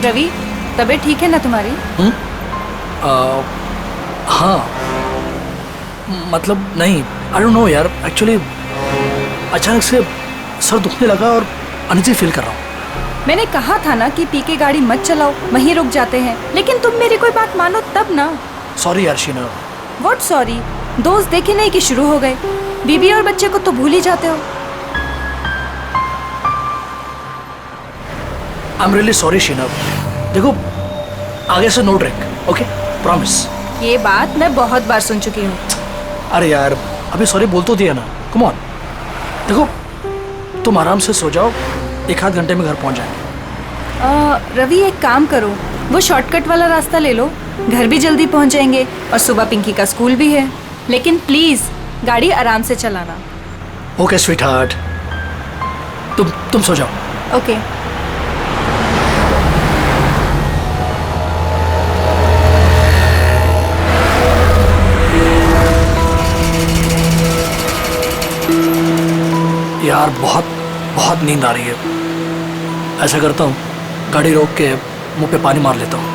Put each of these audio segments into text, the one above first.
रवि, तबीयत ठीक है ना तुम्हारी? हाँ, मतलब नहीं, आई डोंट नो यार, एक्चुअली अचानक से सर दुखने लगा और अनइजी फील कर रहा हूँ। मैंने कहा था ना कि पी के गाड़ी मत चलाओ, वहीं रुक जाते हैं, लेकिन तुम मेरी कोई बात मानो तब ना। सॉरी यार शीना। What sorry? दोस्त देखे नहीं कि शुरू हो गए। बीबी और बच्चे को तो भूल ही जाते हो। I am really sorry Sheena. देखो, आगे से नो ड्रिंक, ओके? प्रॉमिस। ये बात मैं बहुत बार सुन चुकी हूँ। अरे यार, अभी सॉरी बोल तो दिया ना, कम ऑन। देखो, तुम आराम से सो जाओ, 1-8 घंटे में घर पहुंच जाएंगे। रवि, एक काम करो, वो शॉर्टकट वाला रास्ता ले लो, घर भी जल्दी पहुंच जाएंगे और सुबह पिंकी का स्कूल भी है। लेकिन प्लीज गाड़ी आराम से चलाना। ओके स्वीट हार्ट, तुम सो जाओ। ओके। यार बहुत नींद आ रही है। ऐसा करता हूँ, गाड़ी रोक के मुंह पे पानी मार लेता हूँ।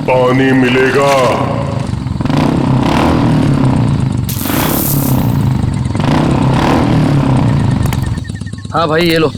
पानी मिलेगा। हाँ भाई, ये लो।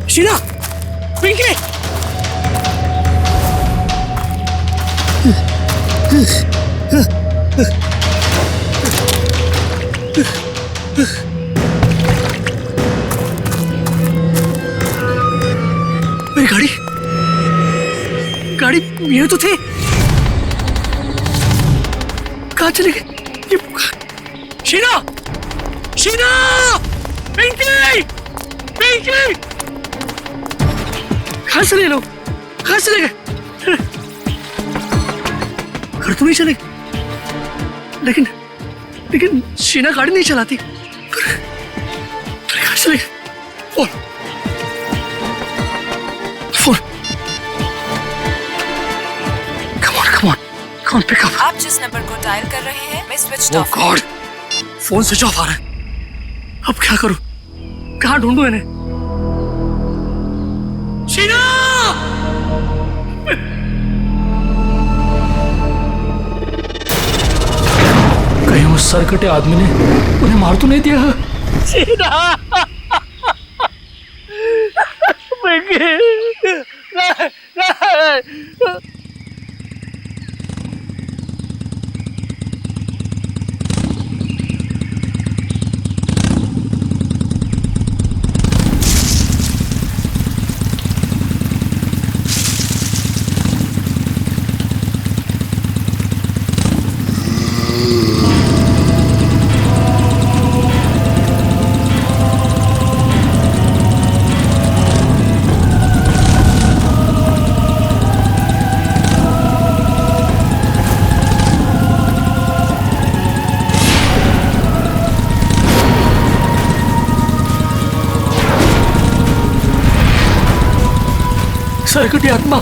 शीना, पिंकी, मेरी गाड़ी ये तो थे, कहाँ चले गए ये? शीना, पिंकी, कहाँ चले लोग? कहाँ चले गए? घर तो नहीं चले, लेकिन शीना गाड़ी नहीं चलाती। कहाँ चले गए? Phone, come on, pick up. आप जिस नंबर को डायल कर रहे हैं मैं switch off. God, phone switch off आ रहा है। अब क्या करूं? कहां ढूंढूं इन्हें? शीना! कहीं उस सरकटे आदमी ने उन्हें मार तो नहीं दिया? शीना! सरकटी आत्मा!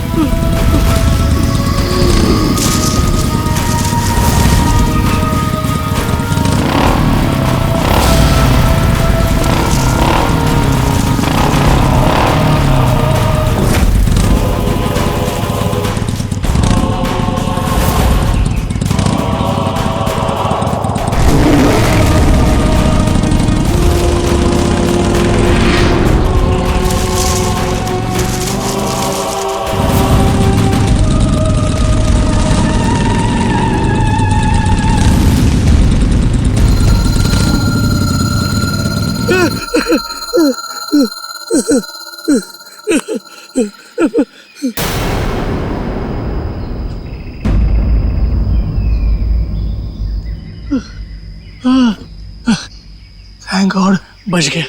थैंक गॉड, बच गया।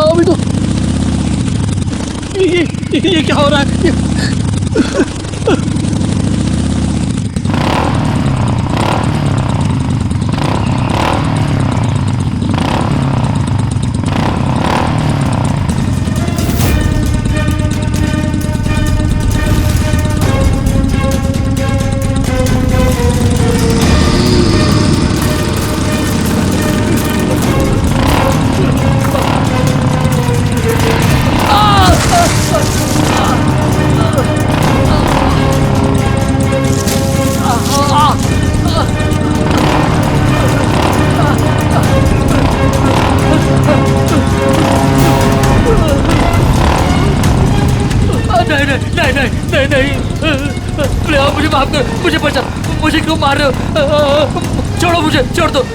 अभी तो ये क्या हो रहा है? नहीं, प्लीज मुझे माफ कर, मुझे बचा, मुझे क्यों मार रहे हो? छोड़ो मुझे, छोड़ दो।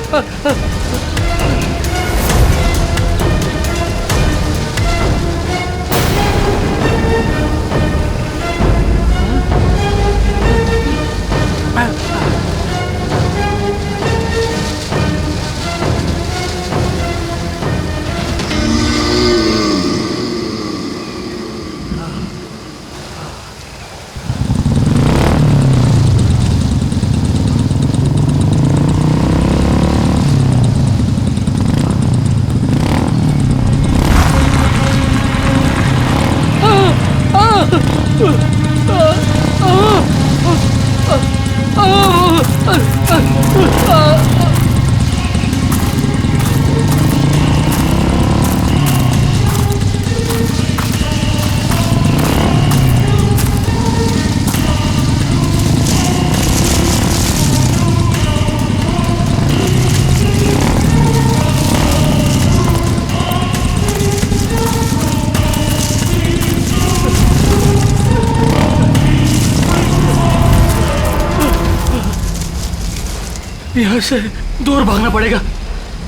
यहाँ से दूर भागना पड़ेगा।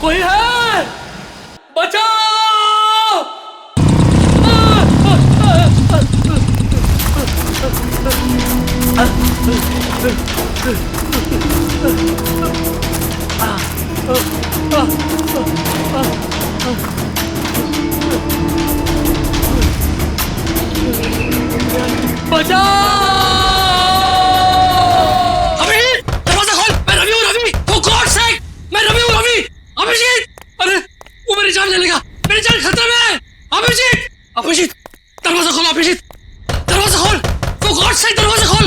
कोई है? बचाओ! बचाओ! अभी दरवाजा खोल, मैं रवि हूँ, रवि। अभिजीत, दरवाजा खोल अभिजीत, दरवाजा खोल, for God's sake दरवाजा खोल।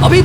अभी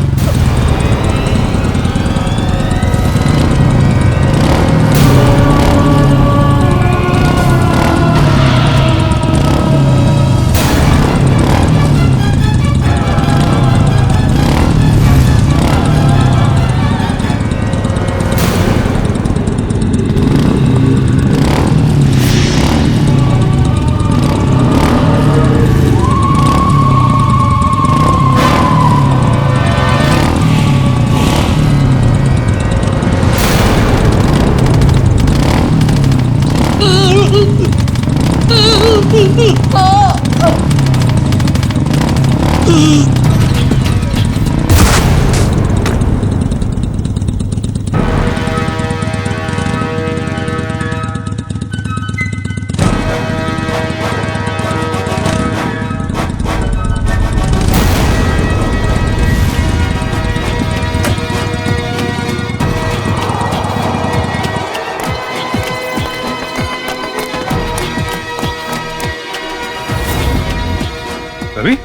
रवि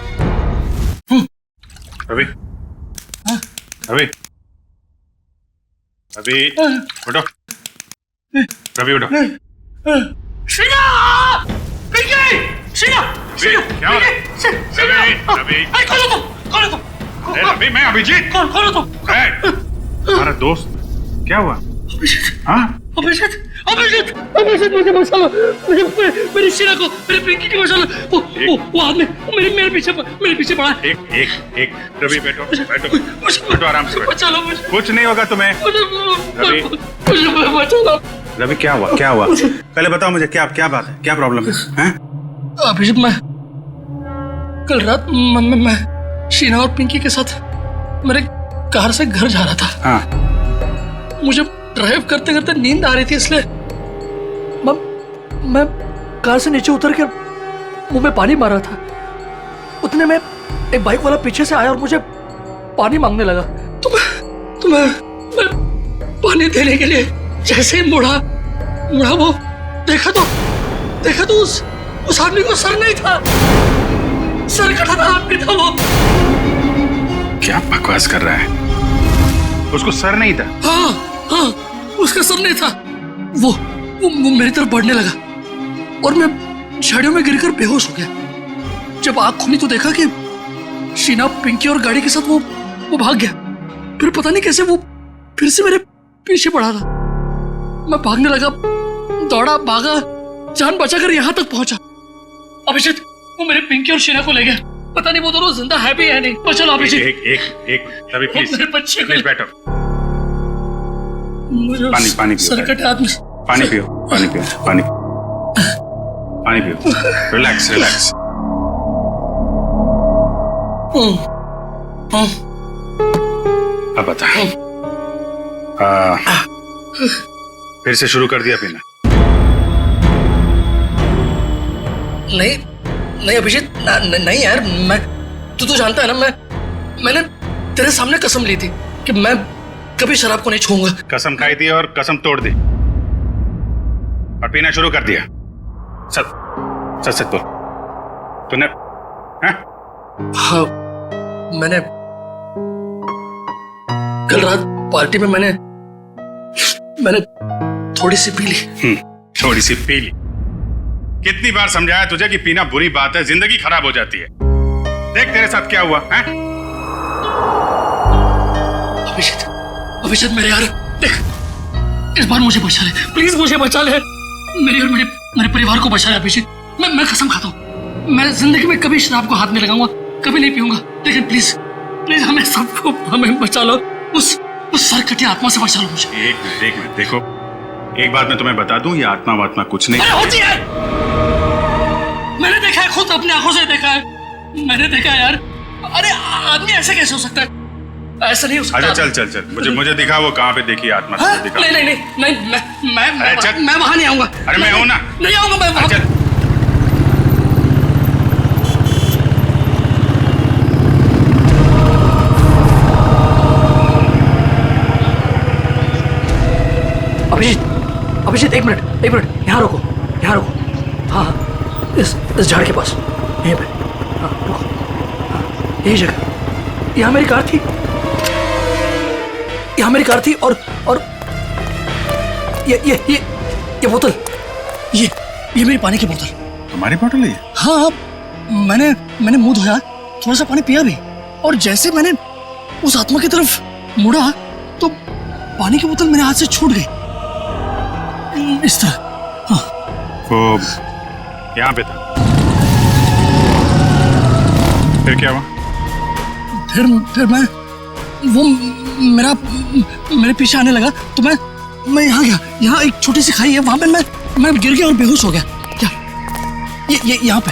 रवि रवि रवि उठो रवि उठो शीना, पिंकी, शीना, शीना, क्या हो रहा है? रवि रवि खोलो तुम, खोलो तुम, अरे रवि मैं अभिजीत खोलो तुम। हमारा दोस्त क्या हुआ? अभिजीत, हाँ अभिजीत, अभिजीत, अभिजीत मुझे बचा लो, मेरी शीना को, मेरी पिंकी को बचा लो। वो आदमी मेरे पीछे पड़ा है। एक रवि बैठो बैठो बैठो आराम से बैठो। बचा लो मुझे, कुछ नहीं होगा तुम्हें। रवि मुझे बचा लो। रवि क्या हुआ पहले बताओ मुझे, क्या बात है, क्या प्रॉब्लम है? अभिजीत, मैं कल रात मैं शीना और पिंकी के साथ मेरे कार से घर जा रहा था। हाँ मुझे ड्राइव करते करते नींद आ रही थी, इसलिए मैं कार से नीचे उतर कर मुंह में पानी मार रहा था। उतने में एक बाइक वाला पीछे से आया और मुझे पानी मांगने लगा। तो मैं पानी देने के लिए जैसे ही मुड़ा वो देखा तो उस आदमी को सर नहीं था, सर कटा आदमी था वो। क्या बकवास कर रहा है? उसको सर नहीं था? हाँ, उसका सर नहीं था। वो मेरी तरफ बढ़ने लगा और मैं झाड़ियों में गिरकर बेहोश हो गया। जब आँख खुली तो देखा कि शीना, पिंकी और गाड़ी के साथ वो भाग गया। फिर पता नहीं कैसे वो फिर से मेरे पीछे पड़ा था। मैं भागने लगा, दौड़ा, भागा, जान बचाकर यहाँ तक पहुंचा। अभिजीत, वो मेरे पिंकी और शीना को ले गया। पता नहीं वो दोनों जिंदा है भी या नहीं। पर चलो अभिजीत, एक रवि प्लीज मेरे बच्चे को बैठो। पानी पियो, सर कटे आदमी। पानी पियो रिलैक्स अब बता, फिर से शुरू कर दिया पीना? नहीं अभिजीत, नहीं यार, मैं तू तो जानता है ना, मैंने तेरे सामने कसम ली थी कि मैं कभी शराब को नहीं छूऊंगा। कसम खाई थी और कसम तोड़ दी और पीना शुरू कर दिया। सच बोल, तूने? हाँ, मैंने कल रात पार्टी में मैंने थोड़ी सी पी ली। थोड़ी सी पी ली? कितनी बार समझाया तुझे कि पीना बुरी बात है, जिंदगी खराब हो जाती है। देख तेरे साथ क्या हुआ है? अभिजीत मेरे यार, देख, इस बार मुझे बचा ले, प्लीज मुझे बचा ले। मेरी और मेरे परिवार को बचा ले अभिजीत। मैं कसम खाता हूँ, मैं जिंदगी में कभी शराब को हाथ नहीं लगाऊंगा, कभी नहीं पीऊंगा। लेकिन प्लीज हमें बचा लो, उस सरकटी आत्मा से बचा लो मुझे। एक मिनट देखो, एक बात मैं तुम्हें बता दूं, ये आत्मा कुछ नहीं होती है। मैंने देखा है, खुद अपनी आंखों से देखा है, मैंने देखा है यार। अरे आदमी ऐसे कैसे हो सकता है? ऐसा नहीं हो सकता। अच्छा चल, मुझे दिखा वो कहाँ पे देखी आत्मा। दिखा। नहीं, मैं वहां नहीं आऊंगा। अरे मैं हूं ना। नहीं आऊंगा मैं वहां। अभिजीत एक मिनट, यहाँ रुको। हाँ हाँ, इस झाड़ के पास, यहीं पे। हाँ रुको, हाँ यही जगह। यहाँ मेरी कार थी और ये बोतल, ये मेरी पानी की बोतल। तुम्हारी बोतल है ये? हाँ, मैंने मुंह धोया, थोड़ा सा पानी पिया भी, और जैसे मैंने उस आत्मा की तरफ मुड़ा तो पानी की बोतल मेरे हाथ से छूट गई, इस तरह। हाँ। वो यहाँ पे था, फिर क्या हुआ? फिर वो मेरे पीछे आने लगा तो मैं यहाँ गया। यहाँ एक छोटी सी खाई है, वहां पे मैं गिर गया और बेहोश हो गया। क्या ये यहाँ पे?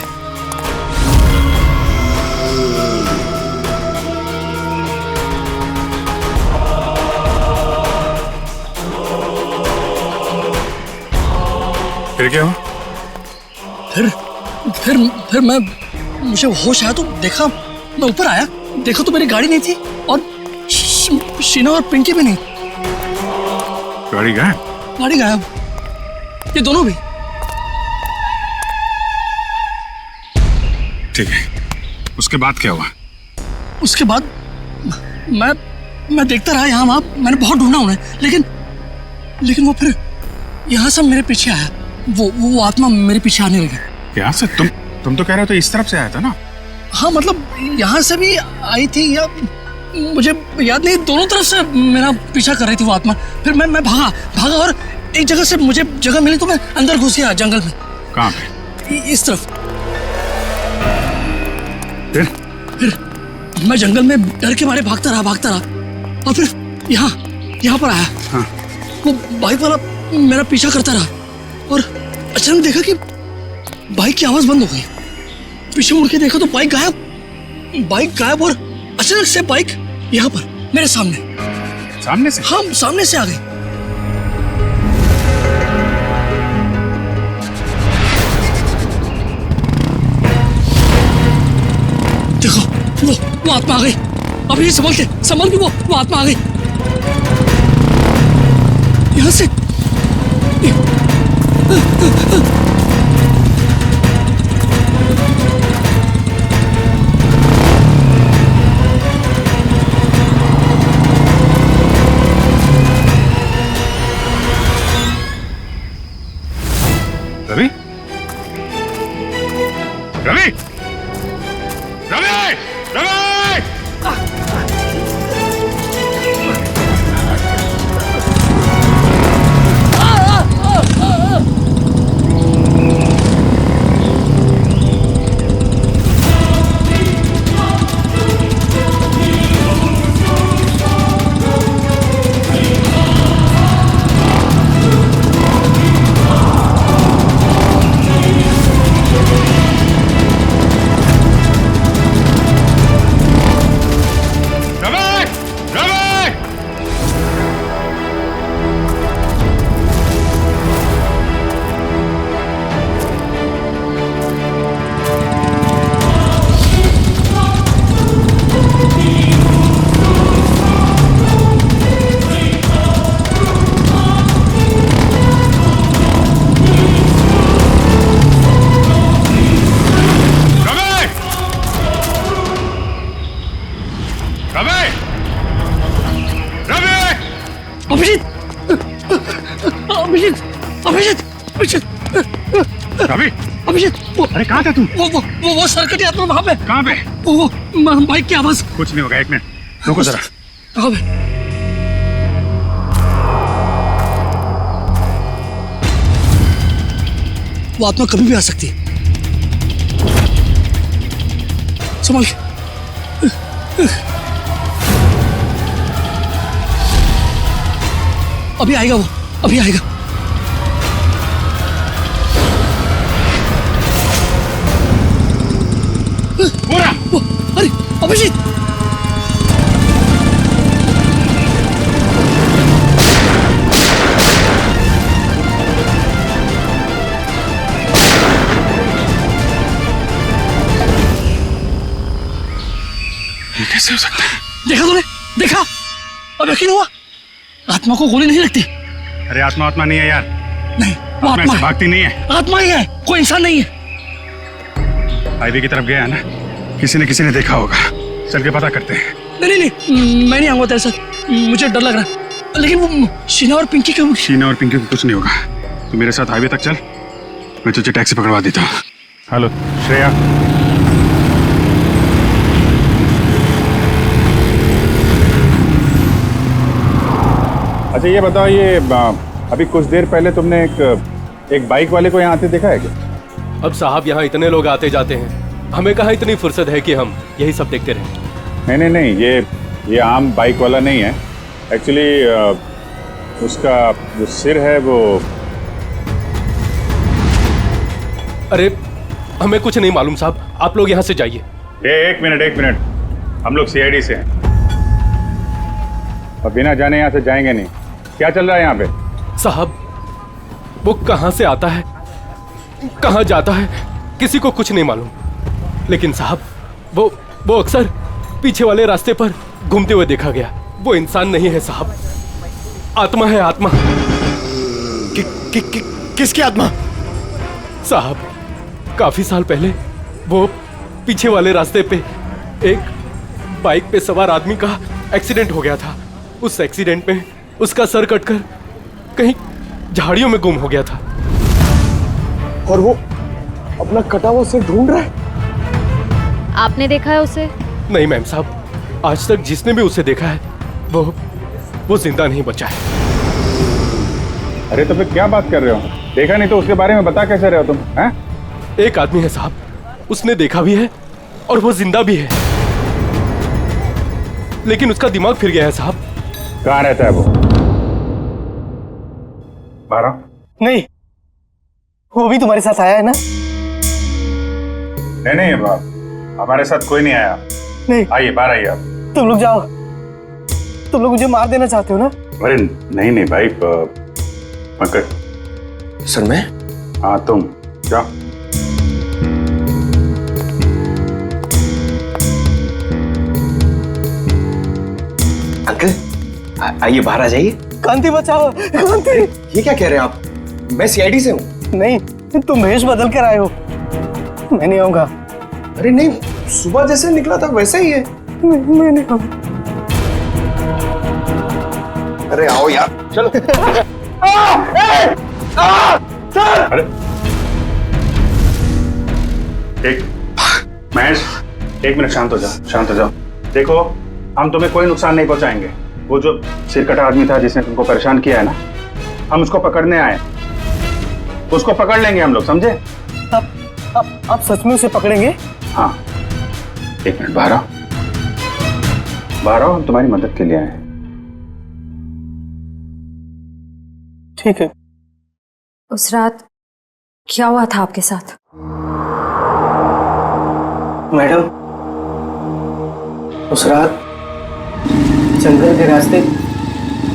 फिर क्या हुआ? फिर मुझे होश आया तो देखा, मैं ऊपर आया, देखा तो मेरी गाड़ी नहीं थी और शीना और पिंकी भी नहीं। गाड़ी गायब? गाड़ी गायब, ये दोनों भी। ठीक है, उसके बाद क्या हुआ? उसके बाद मैं देखता रहा यहाँ वहाँ, मैंने बहुत ढूंढा उन्हें, लेकिन वो फिर यहाँ से मेरे पीछे आया। वो आत्मा मेरे पीछे आने लगी। यहाँ से? तुम तो कह रहे हो तो इस तरफ से आया था ना? हाँ मतलब यहाँ से भी आई थी, या मुझे याद नहीं, दोनों तरफ से मेरा पीछा कर रही थी वो आत्मा। फिर मैं भागा और एक जगह से मुझे जगह मिली तो मैं अंदर घुस गया जंगल में। कहाँ पे? इस तरफ। फिर मैं जंगल में डर के मारे भागता रहा और फिर यहाँ पर आया। हाँ। वो बाइक वाला मेरा पीछा करता रहा और अचानक देखा कि बाइक की आवाज बंद हो गई। पीछे मुड़ के देखा तो बाइक गायब और अचानक से बाइक यहाँ पर मेरे सामने से? हाँ, सामने से आ गई। देखो वो आत्मा आ गई। अभी संभल के वो आत्मा आ गई यहाँ से। रवि? रवि! रवि! रवि! अभिषेक, अरे कहाँ था तू? वो सरकटी आत्मा वहाँ पे। कहाँ पे? वो बाइक की आवाज। कुछ नहीं होगा, एक मिनट रुको जरा। कहाँ पे? वो आत्मा कभी भी आ सकती है, संभाल के। अभी आएगा वो, अभी आएगा। अरे अभिजीत, ये कैसे हो सकता है? देखा तूने? देखा? अब यकीन हुआ? आत्मा को गोली नहीं लगती, अरे आत्मा आत्मा नहीं है यार, नहीं वो आत्मा आत्मा ऐसे है, भागती नहीं है। आत्मा ही है, कोई इंसान नहीं है। हाईवे की तरफ गया है ना, किसी ने देखा होगा। चल के पता करते हैं। नहीं नहीं नहीं, मैं नहीं आऊंगा तेरे साथ, मुझे डर लग रहा है। लेकिन वो शीना और पिंकी का शीना और पिंकी को कुछ नहीं होगा। तू मेरे साथ हाईवे तक चल, मैं तुझे टैक्सी पकड़वा देता हूँ। हेलो श्रेया, अच्छा ये बताओ, ये अभी कुछ देर पहले तुमने एक बाइक वाले को यहाँ आते देखा है क्या? अब साहब यहाँ इतने लोग आते जाते हैं, हमें कहाँ इतनी फुर्सत है कि हम यही सब देखते रहें। नहीं, ये आम बाइक वाला नहीं है। एक्चुअली उसका जो सिर है वो... अरे हमें कुछ नहीं मालूम साहब, आप लोग यहाँ से जाइए। एक मिनट, हम लोग सीआईडी से हैं और बिना जाने यहाँ से जाएंगे नहीं। क्या चल रहा है यहाँ पे? साहब वो कहाँ से आता है, कहाँ जाता है, किसी को कुछ नहीं मालूम। लेकिन साहब वो अक्सर पीछे वाले रास्ते पर घूमते हुए देखा गया। वो इंसान नहीं है साहब, आत्मा है, आत्मा। किसकी आत्मा? साहब काफी साल पहले वो पीछे वाले रास्ते पे एक बाइक पे सवार आदमी का एक्सीडेंट हो गया था। उस एक्सीडेंट में उसका सर कटकर कहीं झाड़ियों में गुम हो गया था। और वो अपना कटा हुआ सिर ढूंढ रहा है। आपने देखा है उसे? नहीं मैम साहब, आज तक जिसने भी उसे देखा है वो जिंदा नहीं बचा है। अरे तो फिर क्या बात कर रहे हो? देखा नहीं तो उसके बारे में बता कैसे रहे हो तुम? हैं? एक आदमी है साहब, उसने देखा भी है और वो जिंदा भी है, लेकिन उसका दिमाग फिर गया है साहब। कहाँ रहता है वो? 12? नहीं, वो भी तुम्हारे साथ आया है ना? नहीं बाप, हमारे साथ कोई नहीं आया। नहीं, आइए बाहर आइए आप। तुम लोग जाओ। तुम लोग मुझे मार देना चाहते हो ना? अरे नहीं भाई, पंकज। सर मैं? हाँ तुम जाओ। अंकल आइए, बाहर आ जाइए। कांति बचाओ, कांति। ये क्या कह रहे हैं आप? मैं सीआईडी से हूँ। नहीं, तुम भेष बदल कर आए हो। मैं नहीं आऊंगा। अरे नहीं, सुबह जैसे निकला था वैसे ही है। मैं नहीं आऊंगा। अरे आओ यार, चलो। अरे एक महेश, 1 मिनट शांत हो जाओ। देखो, हम तुम्हें कोई नुकसान नहीं पहुंचाएंगे। वो जो सिरकटा आदमी था जिसने तुमको परेशान किया है ना, हम उसको पकड़ने आए। उसको पकड़ लेंगे हम लोग, समझे? आप सच में उसे पकड़ेंगे? हाँ, 1 मिनट बाहर आओ, हम तुम्हारी मदद के लिए आए हैं। ठीक है। उस रात क्या हुआ था आपके साथ? मैडम, उस रात जंगल के रास्ते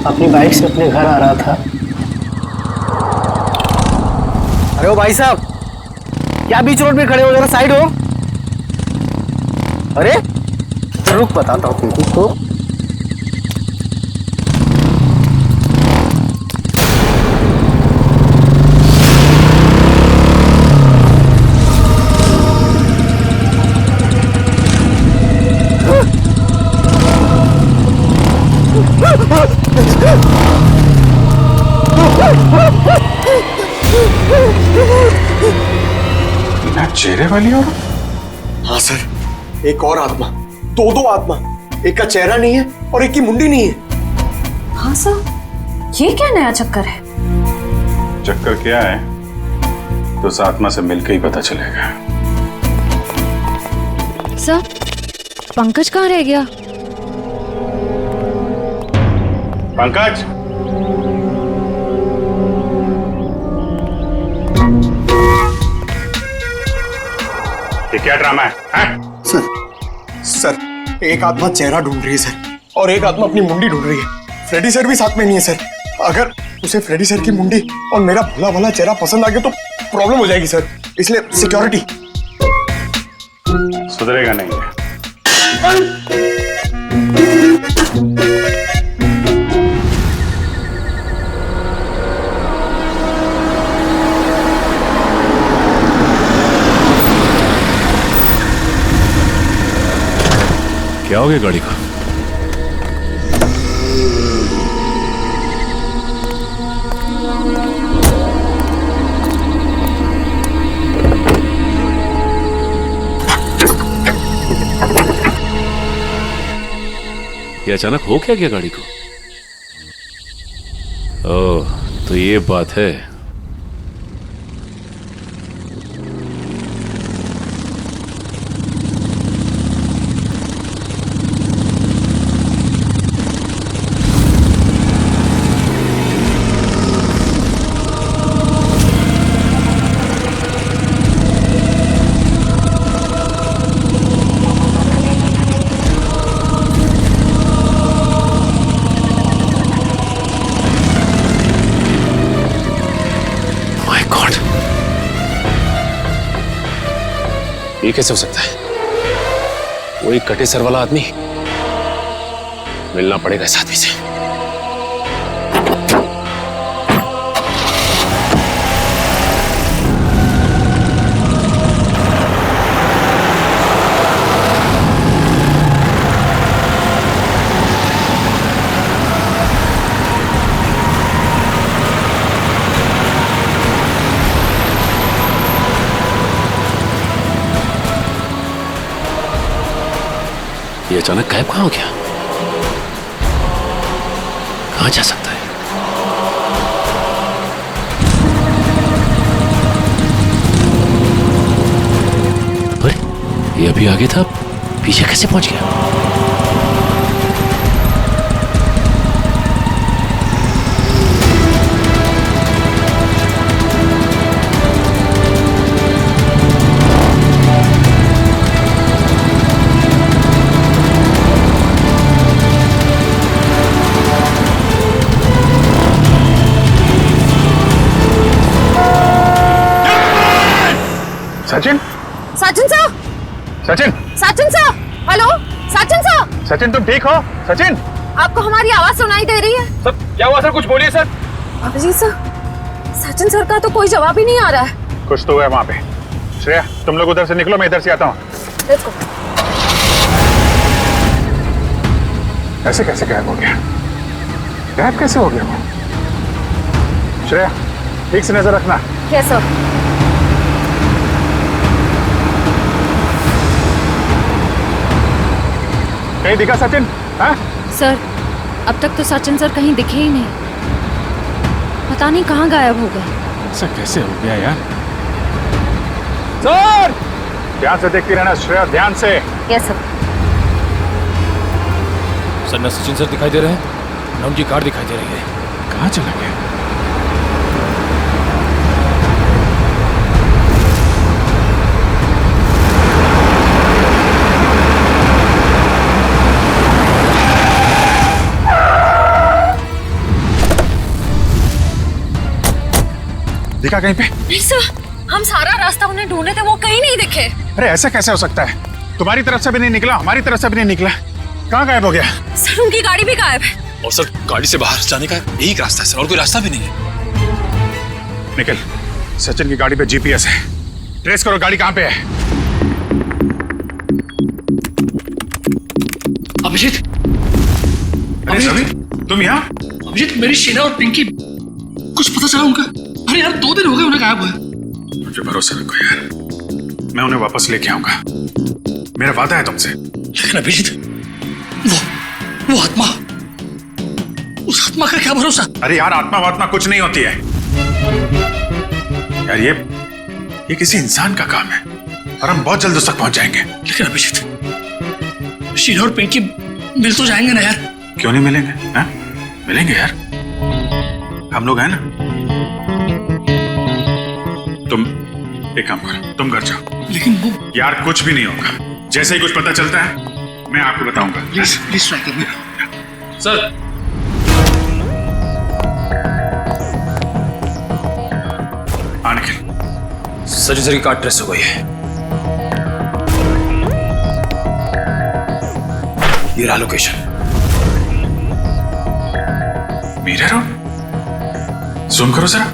अपनी बाइक से अपने घर आ रहा था। अरे ओ भाई साहब, क्या बीच रोड पे खड़े हो? जरा साइड हो। अरे रुक, बताता हूँ तुमको तो। बिना चेहरे वाली और? हाँ सर, एक और आत्मा, दो आत्मा। एक का चेहरा नहीं है और एक की मुंडी नहीं है। हाँ सर, ये क्या नया चक्कर है? चक्कर क्या है तो उस आत्मा से मिलकर ही पता चलेगा। सर, पंकज कहाँ रह गया? पंकज, ये क्या ड्रामा है? सर, एक आत्मा चेहरा ढूंढ रही है सर, और एक आत्मा अपनी मुंडी ढूंढ रही है। फ्रेडी सर भी साथ में नहीं है सर। अगर उसे फ्रेडी सर की मुंडी और मेरा भला भला चेहरा पसंद आ गया तो प्रॉब्लम हो जाएगी सर, इसलिए सिक्योरिटी। सुधरेगा नहीं है। दिखाओगे गाड़ी का? ये अचानक हो क्या गया गाड़ी को? ओह, तो ये बात है। ये कैसे हो सकता है? वो एक कटे सर वाला आदमी। मिलना पड़ेगा इस आदमी से। ये अचानक गायब कहाँ हो गया? कहाँ जा सकता है? अरे, ये अभी आगे था, पीछे कैसे पहुंच गया? Sachin, Sachin sir, Sachin, Sachin sir, hello, Sachin sir, Sachin तुम ठीक हो? सचिन, आपको हमारी आवाज सुनाई दे रही है? सर क्या हुआ सर? कुछ बोलिए sir. Abhijeet sir, Sachin sir का तो कोई जवाब ही नहीं आ रहा है। कुछ तो है वहां पे। श्रेया तुम लोग उधर से निकलो, मैं इधर से आता हूँ। Let's go. ऐसे कैसे गायब हो गया? गायब कैसे हो गया वो? श्रेया ठीक से नजर रखना। Yes sir. कहीं दिखा सचिन? हाँ? सर, अब तक तो सचिन सर कहीं दिखे ही नहीं। पता नहीं कहाँ गायब हो गए। ऐसा कैसे हो गया यार? सर ध्यान से देखती रहना श्रेया, ध्यान से। Yes sir. सर, न सचिन सर दिखाई दे रहे हैं, न उनकी कार दिखाई दे रही है। कहाँ चला गया? दिखा कहीं पे? नहीं सर, हम सारा रास्ता उन्हें ढूंढे थे, वो कहीं नहीं दिखे। अरे ऐसा कैसे हो सकता है? तुम्हारी तरफ से भी नहीं निकला, हमारी तरफ से भी नहीं निकला। कहाँ गायब हो गया? सर उनकी गाड़ी भी गायब है। और सर, गाड़ी से बाहर जाने का यही रास्ता है सर, और कोई रास्ता भी नहीं है। निकल, सचिन की गाड़ी पे जीपीएस है, ट्रेस करो गाड़ी कहाँ पे है। अभिजीत, अरे सभी तुम यहाँ? अभिजीत, मेरी शीना और पिंकी, कुछ पता चला उनका? अरे यार 2 दिन हो गए उन्हें गायब हुए। मुझे भरोसा रखो यार, मैं उन्हें वापस लेके आऊंगा, मेरा वादा है तुमसे। लेकिन अभिजीत, वो आत्मा, उस आत्मा का क्या भरोसा? अरे यार आत्मा वात्मा कुछ नहीं होती है यार, ये किसी इंसान का काम है और हम बहुत जल्द उस तक पहुंच जाएंगे। लेकिन अभिजीत, शीना और पिंकी मिल तो जाएंगे ना यार? क्यों नहीं मिलेंगे? हा? मिलेंगे यार, हम लोग हैं ना। तुम एक काम करो, तुम घर जाओ। लेकिन वो यार कुछ भी नहीं होगा, जैसे ही कुछ पता चलता है मैं आपको बताऊंगा। प्लीज ट्राई करना सर। निखिल, सचिन सर की कार ट्रेस हो गई है। ये रहा लोकेशन। मीरा रोड, जूम करो जरा।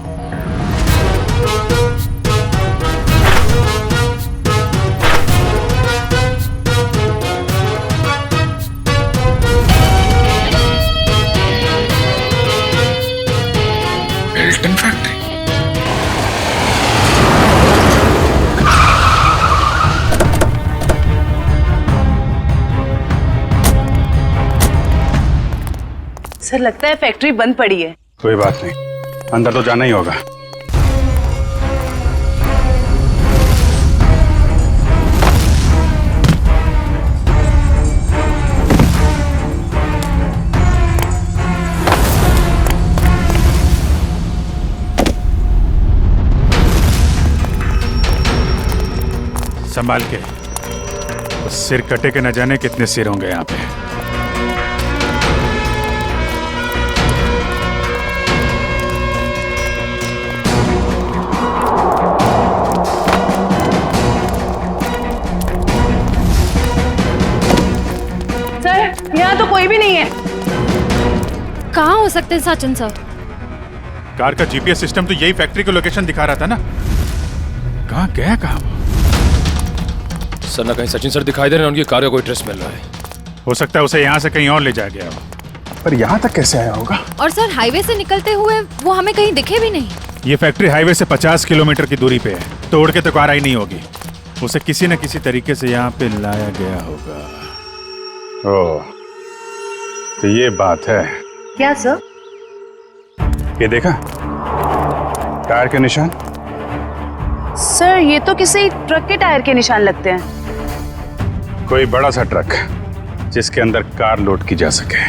सर लगता है फैक्ट्री बंद पड़ी है। कोई बात नहीं, अंदर तो जाना ही होगा। संभाल के, सिर कटे के न जाने कितने सिर होंगे यहाँ पे। सर यहाँ तो कोई भी नहीं है। कहाँ हो सकते हैं साचन सर? कार का जीपीएस सिस्टम तो यही फैक्ट्री का लोकेशन दिखा रहा था ना। कहाँ गया कहाँ? सर ना कहीं सचिन सर दिखाई दे रहे हैं, उनकी कार का कोई ट्रेस मिल रहा है। हो सकता है उसे यहाँ से कहीं और ले जाया गया हो। पर यहाँ तक कैसे आया होगा? और सर हाईवे से निकलते हुए वो हमें कहीं दिखे भी नहीं। ये फैक्ट्री हाईवे से 50 किलोमीटर की दूरी पे है, तोड़ के तो कार आई नहीं होगी। उसे किसी न किसी तरीके से यहाँ पे लाया गया होगा। ओह, तो ये बात है। क्या सर? ये देखा टायर के निशान? सर ये तो किसी ट्रक के टायर के निशान लगते हैं। कोई बड़ा सा ट्रक जिसके अंदर कार लोड की जा सके।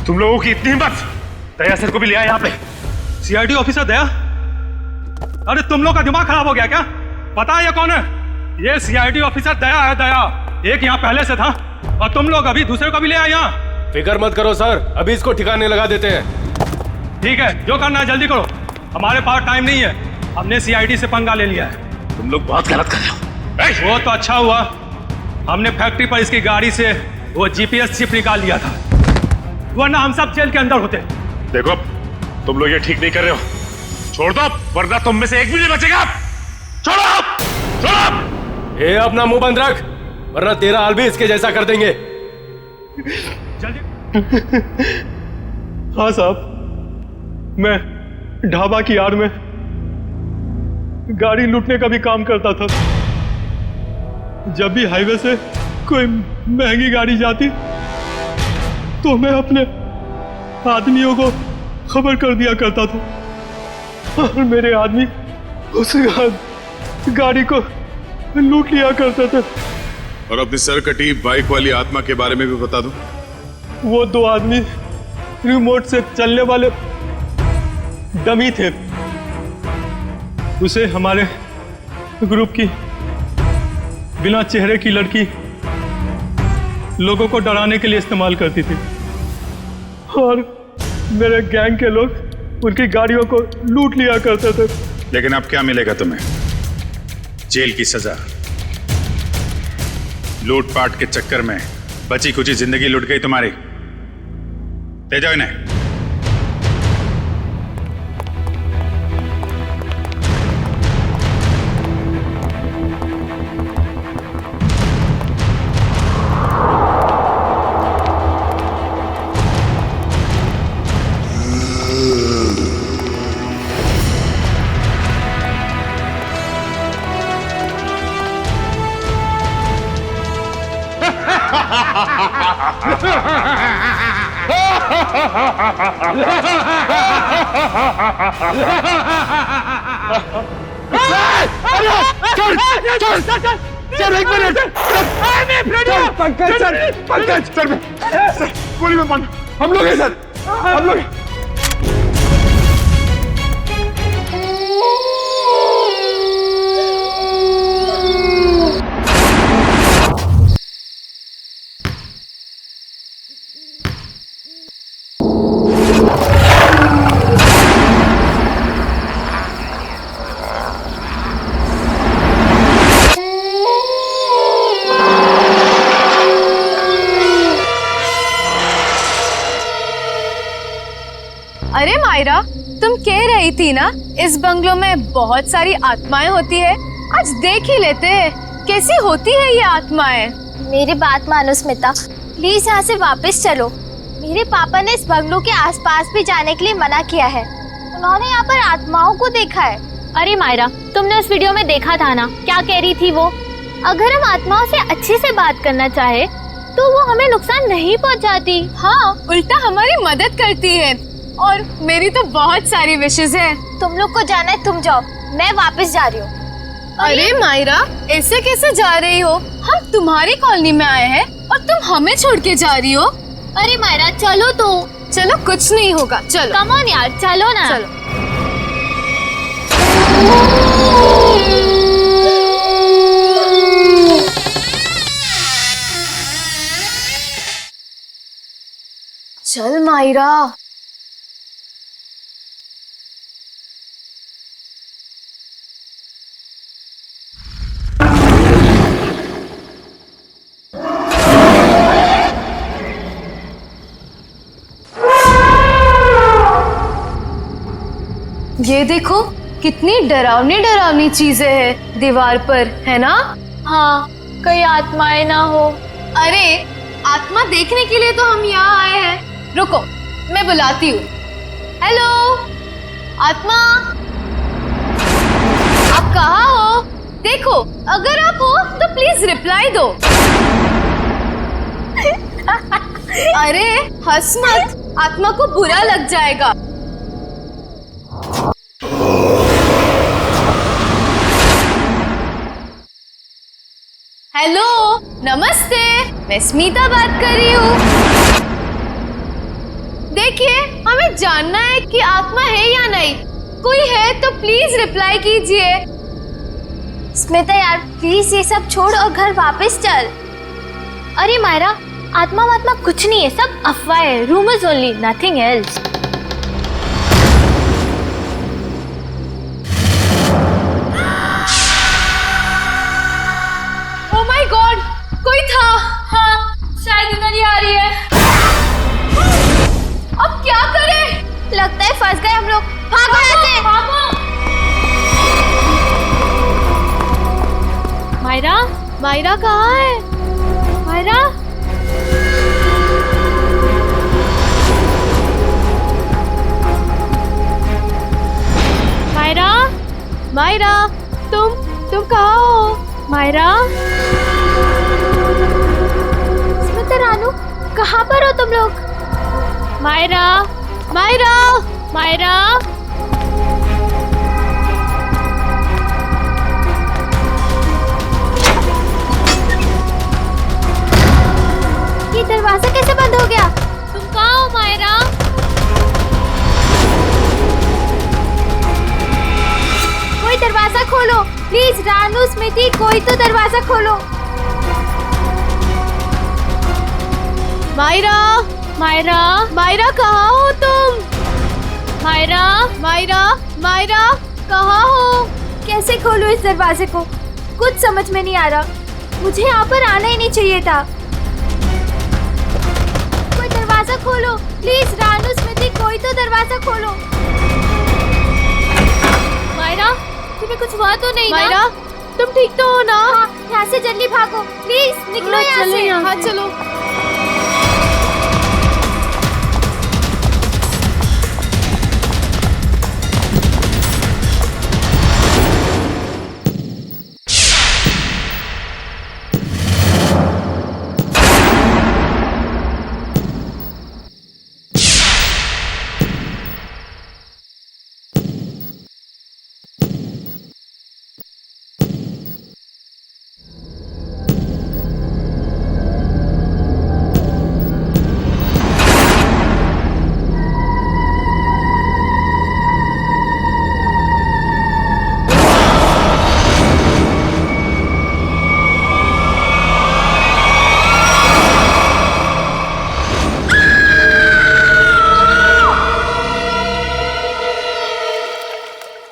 तुम लोगों की इतनी हिम्मत, दया सर को भी लिया यहाँ पे। सीआईडी ऑफिसर दया? अरे तुम लोग का दिमाग खराब हो गया क्या? पता है ये कौन है? ये सीआईडी ऑफिसर दया है, दया। एक यहाँ पहले से था और तुम लोग अभी दूसरे को भी ले आए यहाँ। फिक्र मत करो सर, अभी इसको ठिकाने लगा देते हैं। ठीक है, जो करना है जल्दी करो, हमारे पास टाइम नहीं है। हमने सीआईडी से पंगा ले लिया है। तुम लोग बहुत गलत कर रहे हो। वो तो अच्छा हुआ हमने फैक्ट्री पर इसकी गाड़ी से वो जीपीएस चिप निकाल लिया था, वरना हम सब जेल के अंदर होते। देखो तुम लोग ये ठीक नहीं कर रहे हो, छोड़ दो वरना तुम में से एक भी नहीं बचेगा। छोड़ो, छोड़ो। ये अपना मुंह बंद रख, वरना तेरा हाल भी इसके जैसा कर देंगे। जल्दी। हाँ साहब, मैं ढाबा की आड़ में गाड़ी लूटने का भी काम करता था। जब भी हाईवे से कोई महंगी गाड़ी जाती तो मैं अपने आदमियों को खबर कर दिया करता था और मेरे आदमी उस गाड़ी को लूट लिया करते थे। और अपनी सरकटी बाइक वाली आत्मा के बारे में भी बता दो। वो दो आदमी रिमोट से चलने वाले डमी थे। उसे हमारे ग्रुप की बिना चेहरे की लड़की लोगों को डराने के लिए इस्तेमाल करती थी और मेरे गैंग के लोग उनकी गाड़ियों को लूट लिया करते थे। लेकिन अब क्या मिलेगा तुम्हें? जेल की सजा। लूटपाट के चक्कर में बची कुची जिंदगी लुट गई तुम्हारी। ले जाओ इन्हें। पंकज सर, गोली में बंद। हम लोग हैं सर, हम लोग। अरे मायरा, तुम कह रही थी ना इस बंगलों में बहुत सारी आत्माएं होती है। आज देख ही लेते हैं कैसी होती है ये आत्माएं। मेरी बात मानो स्मिता, प्लीज यहाँ से वापस चलो। मेरे पापा ने इस बंगलों के आसपास भी जाने के लिए मना किया है। उन्होंने यहाँ पर आत्माओं को देखा है। अरे मायरा, तुमने उस वीडियो में देखा था ना, क्या कह रही थी वो? अगर हम आत्माओं से अच्छे से बात करना चाहे तो वो हमें नुकसान नहीं पहुँचाती। हाँ, उल्टा हमारी मदद करती है। और मेरी तो बहुत सारी विशेष है। तुम लोग को जाना है, तुम जाओ, मैं वापस जा रही हूँ। अरे मायरा, ऐसे कैसे जा रही हो? हम तुम्हारी कॉलोनी में आए हैं और तुम हमें छोड़ के जा रही हो। अरे मायरा चलो तो। चलो, कुछ नहीं होगा, चलो। कम ऑन यार, चलो ना। चलो। चल मायरा। ये देखो कितनी डरावनी डरावनी चीजें हैं दीवार पर, है ना? हाँ, कहीं आत्माएं ना हो। अरे आत्मा देखने के लिए तो हम यहाँ आए हैं। रुको, मैं बुलाती हूँ। हेलो आत्मा, आप कहाँ हो? देखो, अगर आप हो तो प्लीज रिप्लाई दो। अरे हंस मत, आत्मा को बुरा लग जाएगा। हेलो, नमस्ते, मैं स्मिता बात कर रही हूँ। देखिए, हमें जानना है कि आत्मा है या नहीं। कोई है तो प्लीज रिप्लाई कीजिए। स्मिता यार प्लीज ये सब छोड़ और घर वापस चल। अरे मायरा, आत्मा वात्मा कुछ नहीं है, सब अफवाह है, rumours only, nothing else. Oh my God, कोई था। हाँ, शायद इधर ही आ रही है। अब क्या करें? लगता है फंस गए हम लोग। भागो यहाँ से। मायरा, मायरा कहाँ है? मायरा, मायरा, मायरा, तुम कहाँ हो? मायरा, स्मिता रानू कहाँ पर हो तुम लोग? मायरा, मायरा, मायरा, ये दरवाजा कैसे बंद हो गया? तुम कहाँ हो मायरा? कोई दरवाजा खोलो प्लीज। रानू, स्मिति, कोई तो दरवाजा खोलो। मायरा, मायरा, मायरा कहाँ हो तुम? मायरा, मायरा, मायरा कहाँ हो? कैसे खोलूं इस दरवाजे को? कुछ समझ में नहीं आ रहा। मुझे यहाँ पर आना ही नहीं चाहिए था। कोई दरवाजा खोलो प्लीज। रानू, स्मिति, कोई तो दरवाजा खोलो। मायरा, तुम्हें कुछ हुआ तो नहीं मायरा, ना? तुम ठीक तो हो ना? हाँ, यहाँ से जल्दी भागो प्लीज। निकलो यहाँ से। हाँ चलो।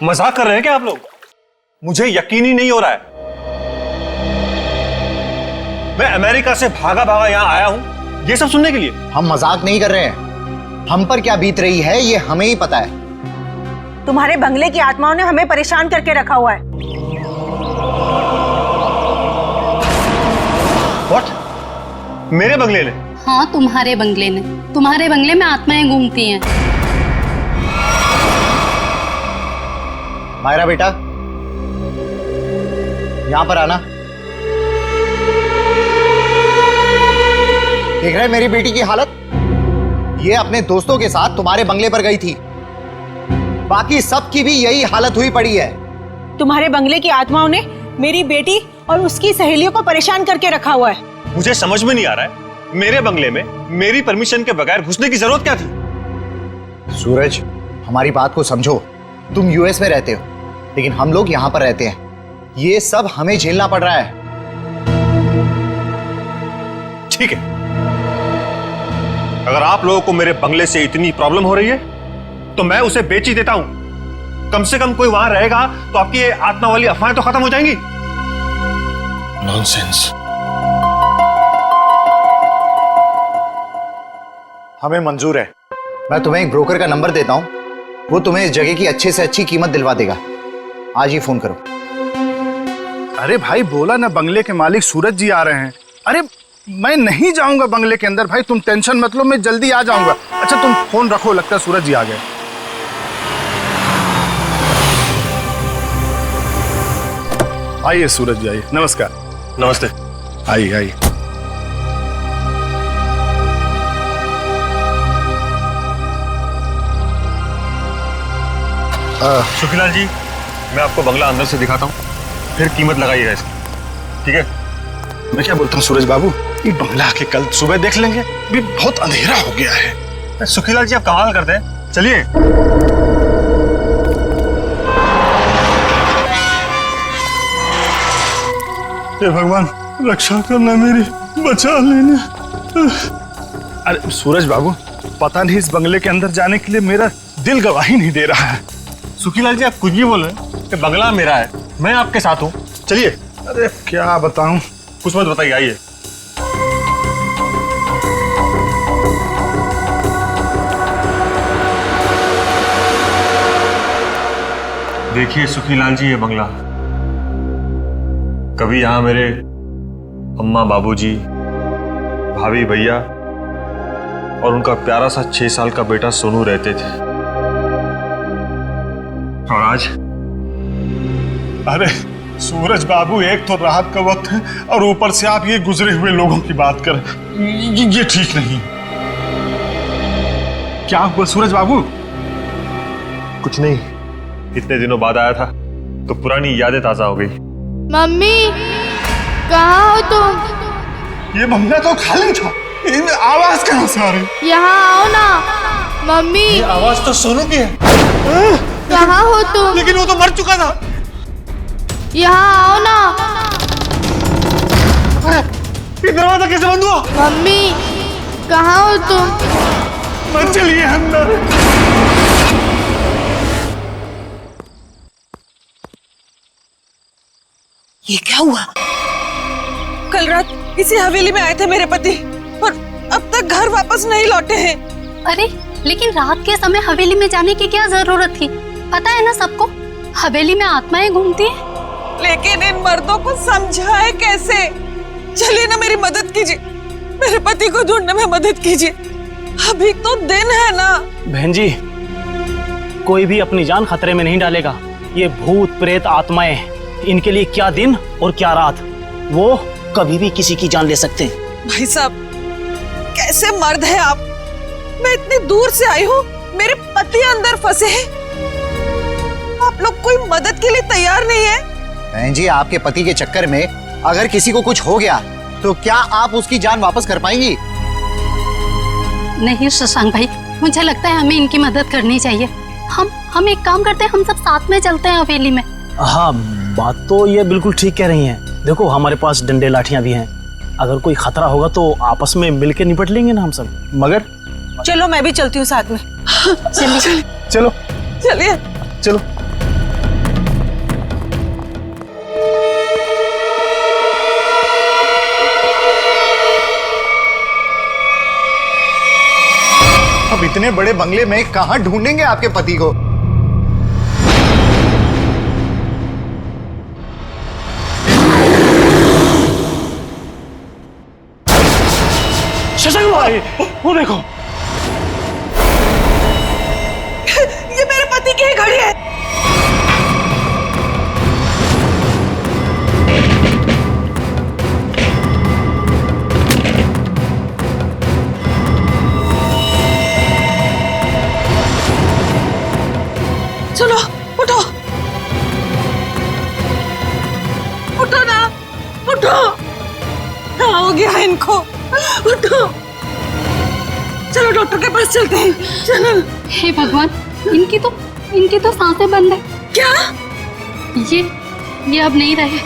मजाक कर रहे हैं क्या आप लोग? मुझे यकीन ही नहीं हो रहा है। मैं अमेरिका से भागा भागा यहां आया हूं ये सब सुनने के लिए। हम मजाक नहीं कर रहे हैं। हम पर क्या बीत रही है ये हमें ही पता है। तुम्हारे बंगले की आत्माओं ने हमें परेशान करके रखा हुआ है। What? मेरे बंगले ने? हाँ, तुम्हारे बंगले ने। तुम्हारे बंगले में आत्माएं घूमती हैं। मायरा बेटा, यहां पर आना। देख रहे मेरी बेटी की हालत? ये अपने दोस्तों के साथ तुम्हारे बंगले पर गई थी। बाकी सबकी भी यही हालत हुई पड़ी है। तुम्हारे बंगले की आत्माओं ने मेरी बेटी और उसकी सहेलियों को परेशान करके रखा हुआ है। मुझे समझ में नहीं आ रहा है, मेरे बंगले में मेरी परमिशन के बगैर घुसने की जरूरत क्या थी? सूरज, हमारी बात को समझो। तुम यूएस में रहते हो, लेकिन हम लोग यहां पर रहते हैं। ये सब हमें झेलना पड़ रहा है। ठीक है, अगर आप लोगों को मेरे बंगले से इतनी प्रॉब्लम हो रही है तो मैं उसे बेच ही देता हूं। कम से कम कोई वहां रहेगा तो आपकी ये आत्मा वाली अफवाहें तो खत्म हो जाएंगी। नॉनसेंस। हमें मंजूर है। मैं तुम्हें एक ब्रोकर का नंबर देता हूं, वो तुम्हें इस जगह की अच्छे से अच्छी कीमत दिलवा देगा। आज ही फोन करो। अरे भाई बोला ना, बंगले के मालिक सूरज जी आ रहे हैं। अरे मैं नहीं जाऊंगा बंगले के अंदर भाई, तुम टेंशन मत लो, मैं जल्दी आ जाऊंगा। अच्छा तुम फोन रखो, लगता है सूरज जी आ गए। आइए सूरज जी, आइए। नमस्कार। नमस्ते। आइए आइए। शुक्लाल जी, मैं आपको बंगला अंदर से दिखाता हूँ, फिर कीमत लगाइएगा इसकी, ठीक है? मैं क्या बोलता हूँ सूरज बाबू, ये बंगला के कल सुबह देख लेंगे, भी बहुत अंधेरा हो गया है। सुखीलाल जी आप कमाल करते हैं, चलिए। हे भगवान, रक्षा करना मेरी, बचा लेना। अरे सूरज बाबू, पता नहीं इस बंगले के अंदर जाने के लिए मेरा दिल गवाही नहीं दे रहा है। सुखीलाल जी आप कुछ भी बोल रहे हैं कि बंगला मेरा है, मैं आपके साथ हूँ, चलिए। अरे क्या बताऊं, कुछ मत बताइए, आइए। देखिए सुखीलाल जी, ये बंगला, कभी यहां मेरे अम्मा बाबूजी, भाभी भैया और उनका प्यारा सा 6 साल का बेटा सोनू रहते थे। और आज अरे सूरज बाबू, एक तो रात का वक्त है और ऊपर से आप ये गुजरे हुए लोगों की बात कर, ये ठीक नहीं। क्या हुआ सूरज बाबू? कुछ नहीं, इतने दिनों बाद आया था तो पुरानी यादें ताजा हो गई। मम्मी, कहाँ हो तुम? ये बंगला तो खाली था, इनमें आवाज कहाँ से आ रही? यहाँ आओ ना मम्मी। ये आवाज तो सोनू की है। कहाँ हो तुम? लेकिन वो तो मर चुका था। यहाँ आओ ना। ये दरवाजा कैसे बंद हुआ? मम्मी, कहाँ हो तुम? मत चलिए अंदर। ये क्या हुआ? कल रात इसी हवेली में आए थे मेरे पति और अब तक घर वापस नहीं लौटे हैं। अरे लेकिन रात के समय हवेली में जाने की क्या जरूरत थी? पता है ना सबको, हवेली में आत्माएं घूमती हैं। लेकिन इन मर्दों को समझाए कैसे? चलिए ना, मेरी मदद कीजिए, मेरे पति को ढूंढने में मदद कीजिए, अभी तो दिन है ना। बहन जी, कोई भी अपनी जान खतरे में नहीं डालेगा। ये भूत प्रेत आत्माएं, इनके लिए क्या दिन और क्या रात, वो कभी भी किसी की जान ले सकते हैं। भाई साहब, कैसे मर्द हैं आप? मैं इतनी दूर से आई हूँ, मेरे पति अंदर फंसे हैं, आप लोग कोई मदद के लिए तैयार नहीं है? बहन जी, आपके पति के चक्कर में अगर किसी को कुछ हो गया तो क्या आप उसकी जान वापस कर पाएंगी? नहीं शशांक भाई, मुझे लगता है हमें इनकी मदद करनी चाहिए। हम एक काम करते हैं, हम सब साथ में चलते हैं हवेली में। हाँ, बात तो ये बिल्कुल ठीक कह रही हैं। देखो, हमारे पास डंडे लाठियां भी हैं, अगर कोई खतरा होगा तो आपस में मिलके निपट लेंगे ना हम सब। मगर चलो, मैं भी चलती हूँ साथ में। चलिए चलो चलिए चलो। अब इतने बड़े बंगले में कहां ढूंढेंगे आपके पति को? शशांक भाई, वो देखो, ये मेरे पति की ही घड़ी है। चलो उठो, उठो ना, उठो, क्या हो गया इनको? उठो, चलो डॉक्टर के पास चलते हैं, चलो। हे भगवान, इनकी तो सांसें बंद है। क्या? ये अब नहीं रहे।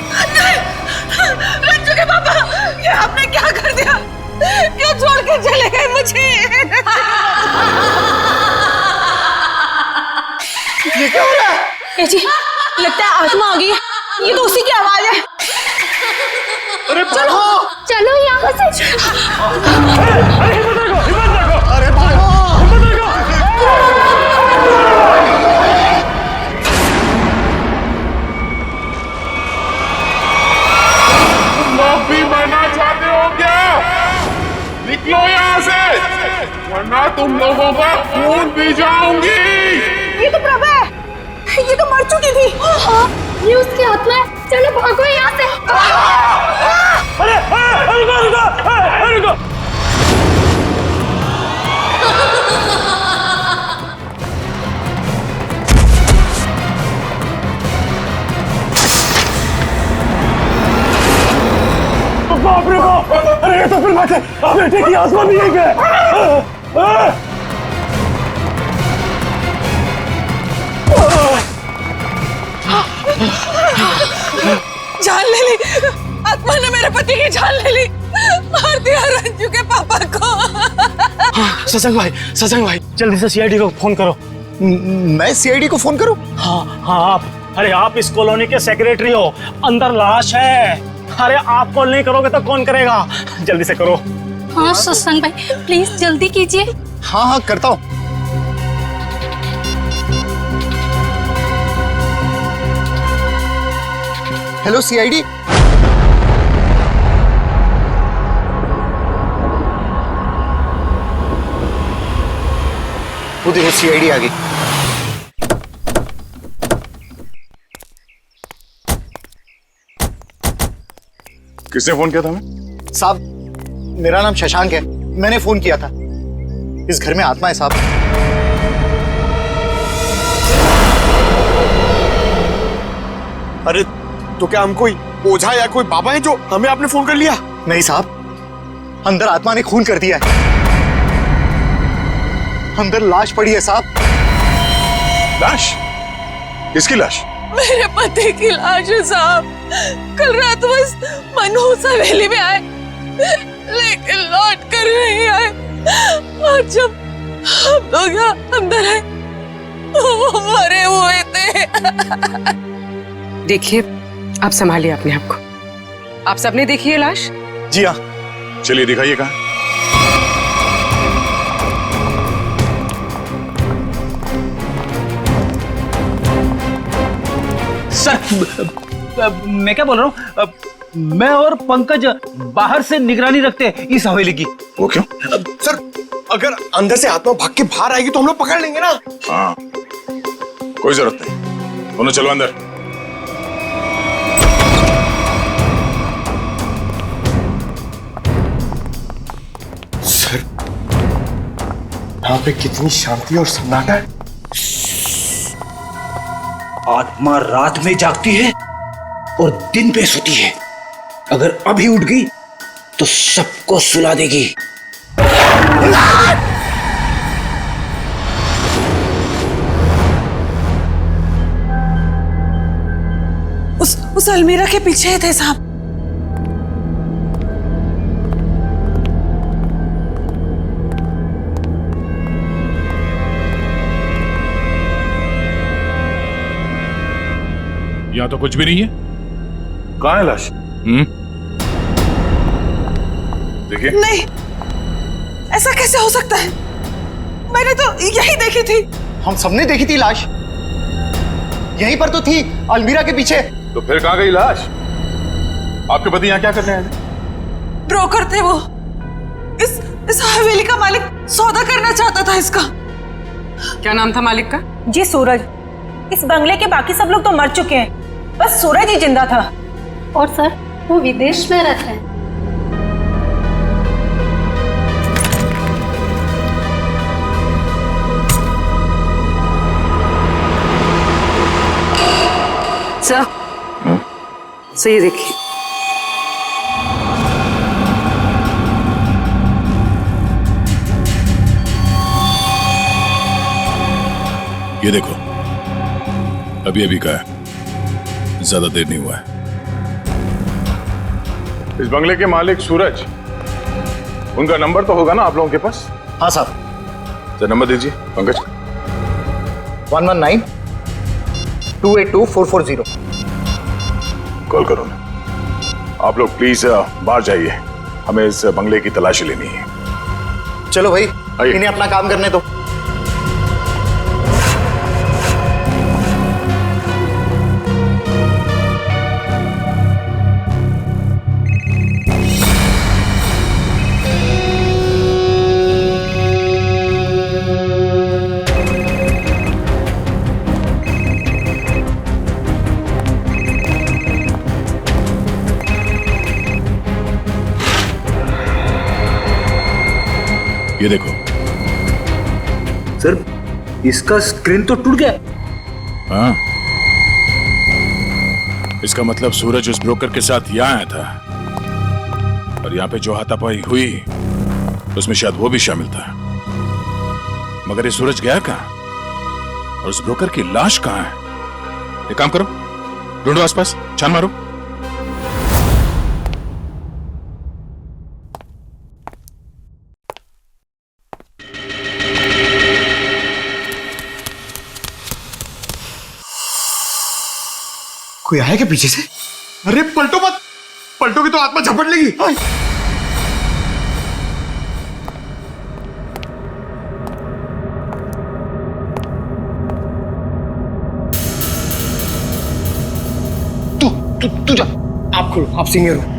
रंजू के पापा, ये आपने क्या कर दिया? क्यों छोड़ के चले गए मुझे? ये क्या हो रहा है? ए जी, लगता है आत्मा आ गई है, ये तो उसी की आवाज है। अरे चलो यहाँ से। अरे माफी मांगना चाहते हो क्या? निकलो यहाँ से, वरना तुम लोगों का खून पी जाऊंगी। ये तो प्रभा है, ये तो मर चुकी थी। ये उसकी आत्मा है, चलो भागो यहाँ से। अरे रुको। बाप रे बाप, अरे ये तो फिर बेटे की आत्मा भी है क्या? जान ले ली, आत्मा ने मेरे पति की जान ले ली, मार दिया रंजू के पापा को। सत्संग भाई जल्दी से सीआईडी को फोन करो। मैं सीआईडी को फोन करूं? हाँ आप। अरे आप इस कॉलोनी के सेक्रेटरी हो, अंदर लाश है। अरे आप कॉल नहीं करोगे तो कौन करेगा? जल्दी से करो। हाँ सत्संग भाई प्लीज जल्दी कीजिए। हाँ करता हूँ। Hello CID. वो देखो सीआईडी आ गई। किसने फोन किया था हमें? साहब मेरा नाम शशांक है, मैंने फोन किया था। इस घर में आत्मा है साहब। अरे तो क्या हम कोई ओझा या कोई बाबा है जो हमें आपने फोन कर लिया? नहीं साहब, अंदर आत्मा ने खून कर दिया है। अंदर लाश पड़ी है साहब। लाश? किसकी लाश? मेरे पति की लाश है साहब। कल रात बस मनहूस हवेली में आए, लेकिन लौट कर नहीं आए। और जब हम लोग यहाँ अंदर आए वो मरे हुए थे। देखिए आप संभालिए अपने आप को। आप सबने देखी है लाश? जी हाँ। चलिए दिखाइए कहाँ। सर मैं क्या बोल रहा हूँ, मैं और पंकज बाहर से निगरानी रखते हैं इस हवेली की। वो क्यों? सर अगर अंदर से आत्मा भाग के बाहर आएगी तो हम लोग पकड़ लेंगे ना। हाँ कोई जरूरत नहीं, दोनों चलो अंदर। सर यहाँ पे कितनी शांति और सन्नाटा है। आत्मा रात में जागती है और दिन पे सोती है। अगर अभी उठ गई तो सबको सुला देगी। उस अलमीरा के पीछे थे साहब। यहाँ तो कुछ भी नहीं है। कहाँ है लाश? देखिए। नहीं, ऐसा कैसे हो सकता है? मैंने तो यही देखी थी। हम सबने देखी थी लाश, यहीं पर तो थी, अलमीरा के पीछे। तो फिर कहाँ गई लाश? आपके पति यहाँ क्या करने आए थे? ब्रोकर थे वो। इस हवेली का मालिक सौदा करना चाहता था इसका। क्या नाम था मालिक का? जी सूरज। इस बंगले के बाकी सब लोग तो मर चुके हैं, बस सूरज ही जिंदा था। और सर वो विदेश में रहता है। सर ये देखिए। ये देखो, अभी अभी का है, ज्यादा देर नहीं हुआ है। इस बंगले के मालिक सूरज, उनका नंबर तो होगा ना आप लोगों के पास? हाँ साहब। तो नंबर दीजिए पंकज। 119-282-440। कॉल करो ना। आप लोग प्लीज बाहर जाइए, हमें इस बंगले की तलाशी लेनी है। चलो भाई, इन्हें अपना काम करने दो। ये देखो सर, इसका स्क्रीन तो टूट गया। हाँ, इसका मतलब सूरज उस ब्रोकर के साथ यहाँ आया था और यहाँ पे जो हाथापाई हुई उसमें शायद वो भी शामिल था। मगर ये सूरज गया कहाँ और उस ब्रोकर की लाश कहाँ है? एक काम करो, ढूंढो आसपास, छान मारो। कोई आया क्या पीछे से? अरे पलटो मत, पलटोगी तो आत्मा झपट लेगी। तू जा, आप खोलो, आप सीनियर हो।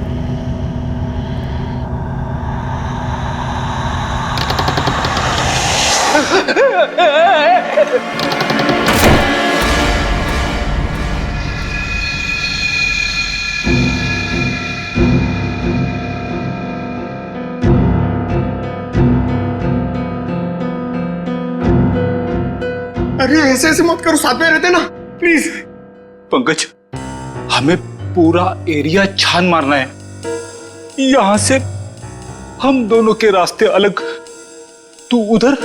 अरे ऐसे मत करो, साथ में रहते ना प्लीज। पंकज, हमें पूरा एरिया छान मारना है। यहां से हम दोनों के रास्ते अलग, तू उधर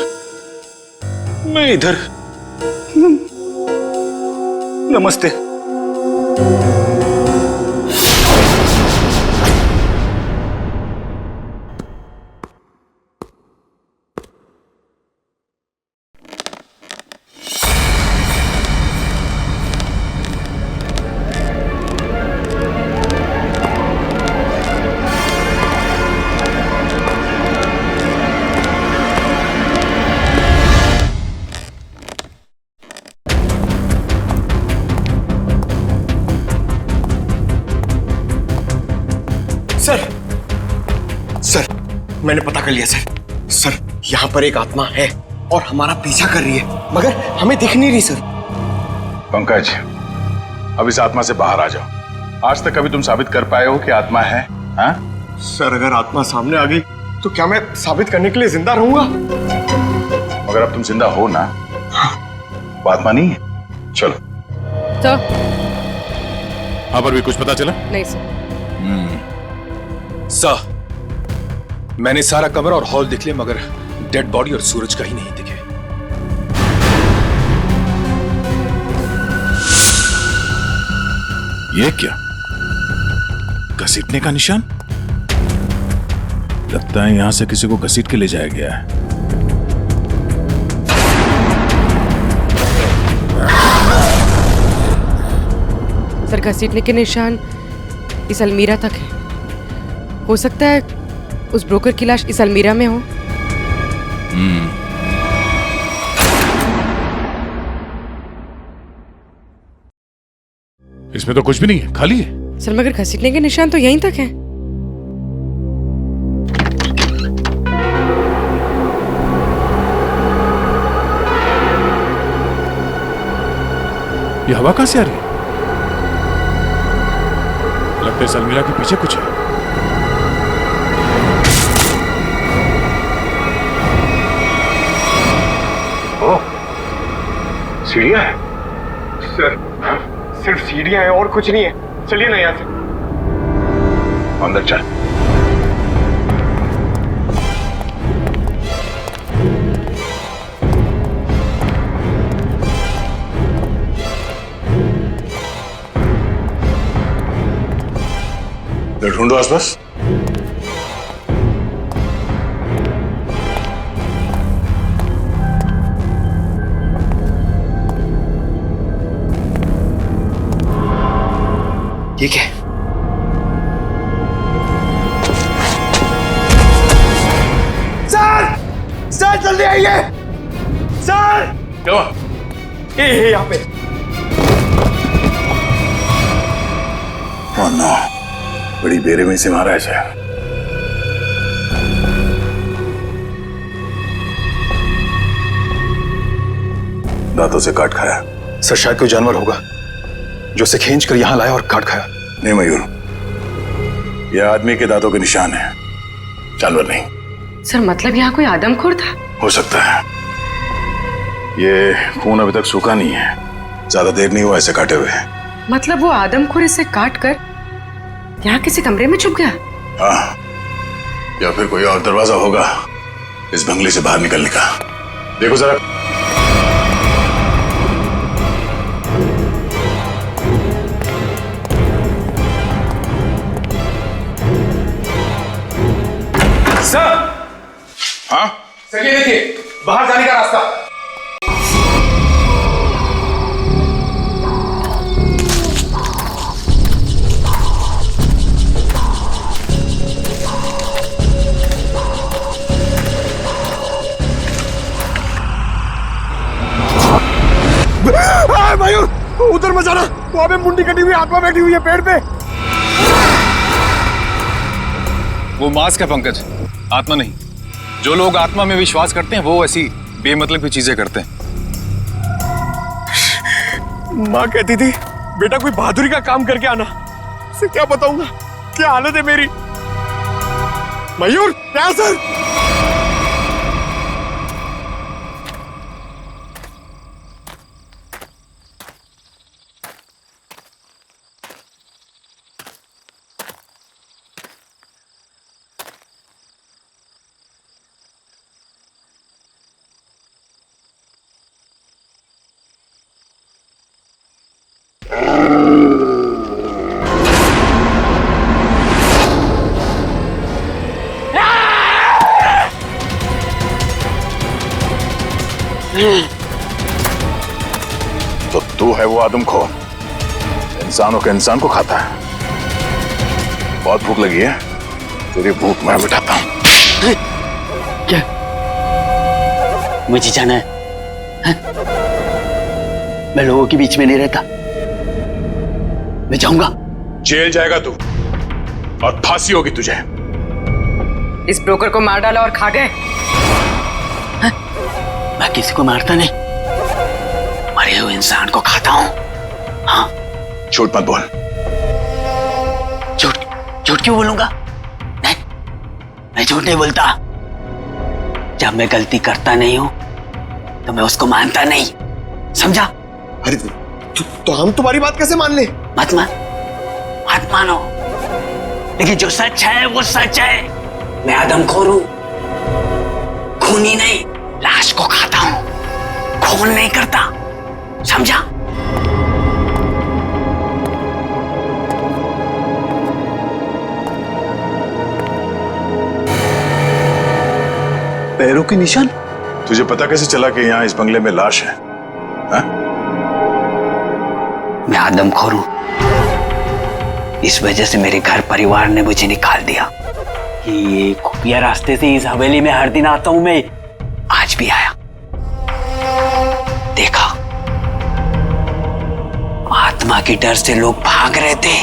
मैं इधर। नमस्ते। सर, मैंने पता कर लिया सर। सर, यहाँ पर एक आत्मा है और हमारा पीछा कर रही है, मगर हमें दिख नहीं रही सर। पंकज, अब इस आत्मा से बाहर आ जाओ। आज तक कभी तुम साबित कर पाए हो कि आत्मा है? हाँ? सर, अगर आत्मा सामने आ गई तो क्या मैं साबित करने के लिए जिंदा रहूंगा? मगर अब तुम जिंदा हो ना, वो आत्मा नहीं है। चलो। तो हाँ, पर भी कुछ पता चला? नहीं सर। सर, मैंने सारा कमरा और हॉल देख लिया, मगर डेड बॉडी और सूरज कहीं नहीं दिखे। ये क्या? घसीटने का निशान? लगता है यहां से किसी को घसीट के ले जाया गया है। सर, घसीटने के निशान इस अलमीरा तक है। हो सकता है उस ब्रोकर की लाश इस अलमीरा में हो। इसमें तो कुछ भी नहीं है, खाली है। सर, मगर घसीटने के निशान तो यहीं तक है। ये हवा कहां से आ रही है? लगता है इस अलमीरा के पीछे कुछ है। सीढ़ियां है सर, सिर्फ सीढ़ियां हैं और कुछ नहीं है। चलिए ना यहाँ से। अंदर चल। ढूंढो आसपास। ठीक है। सर, सर जल्दी आइए। सर, क्या? ये यहाँ पे। Oh no, बड़ी बेरहमी से मारा है। दांतों से काट खाया। सर, शायद कोई जानवर होगा जो उसे खींच कर यहाँ लाया और काट खाया। नहीं मयूर, यह आदमी के दांतों के निशान है, जानवर नहीं। सर, मतलब यहाँ कोई आदमखोर था? हो सकता है। ये खून अभी तक सूखा नहीं है, ज्यादा देर नहीं हुआ ऐसे काटे हुए। मतलब वो आदमखोर इसे काट कर यहाँ किसी कमरे में छुप गया? हाँ, या फिर कोई और दरवाजा होगा इस बंगले से बाहर निकलने का। देखो जरा। सर, हाँ? सर, ये देखिए बाहर जाने का रास्ता। वहां पे मुंडी कटी हुई आत्मा बैठी हुई है पेड़ पे। वो मास्क है पंकज, आत्मा नहीं। जो लोग आत्मा में विश्वास करते हैं वो ऐसी बेमतलब की चीजें करते हैं। माँ कहती थी बेटा कोई बहादुरी का काम करके आना। उसे क्या बताऊंगा क्या हालत है मेरी। मयूर क्या सर? तो तू है वो आदमखोर, इंसानों के इंसान को खाता है। बहुत भूख लगी है, तेरी भूख मैं मिटाता हूं। क्या मुझे जाना है? मैं लोगों के बीच में नहीं रहता, मैं जाऊंगा। जेल जाएगा तू और फांसी होगी तुझे। इस ब्रोकर को मार डाला और खा गए। मैं किसी को मारता नहीं, मरे हुए इंसान को खाता हूं। हाँ, झूठ मत बोल। झूठ क्यों बोलूंगा? नहीं, मैं झूठ नहीं बोलता। जब मैं गलती करता नहीं हूं तो मैं उसको मानता नहीं, समझा? अरे तो हम तुम्हारी बात कैसे मान ले? मत मानो, लेकिन जो सच है वो सच है। मैं आदमखोर हूं, खूनी नहीं, लाश को खाता हूं, खून नहीं करता, समझा? पैरों के निशान? तुझे पता कैसे चला कि यहाँ इस बंगले में लाश है? हा? मैं आदमखोर हूं, इस वजह से मेरे घर परिवार ने मुझे निकाल दिया। ये खुफिया रास्ते से इस हवेली में हर दिन आता हूं मैं, आज भी आया। देखा, आत्मा के डर से लोग भाग रहे थे।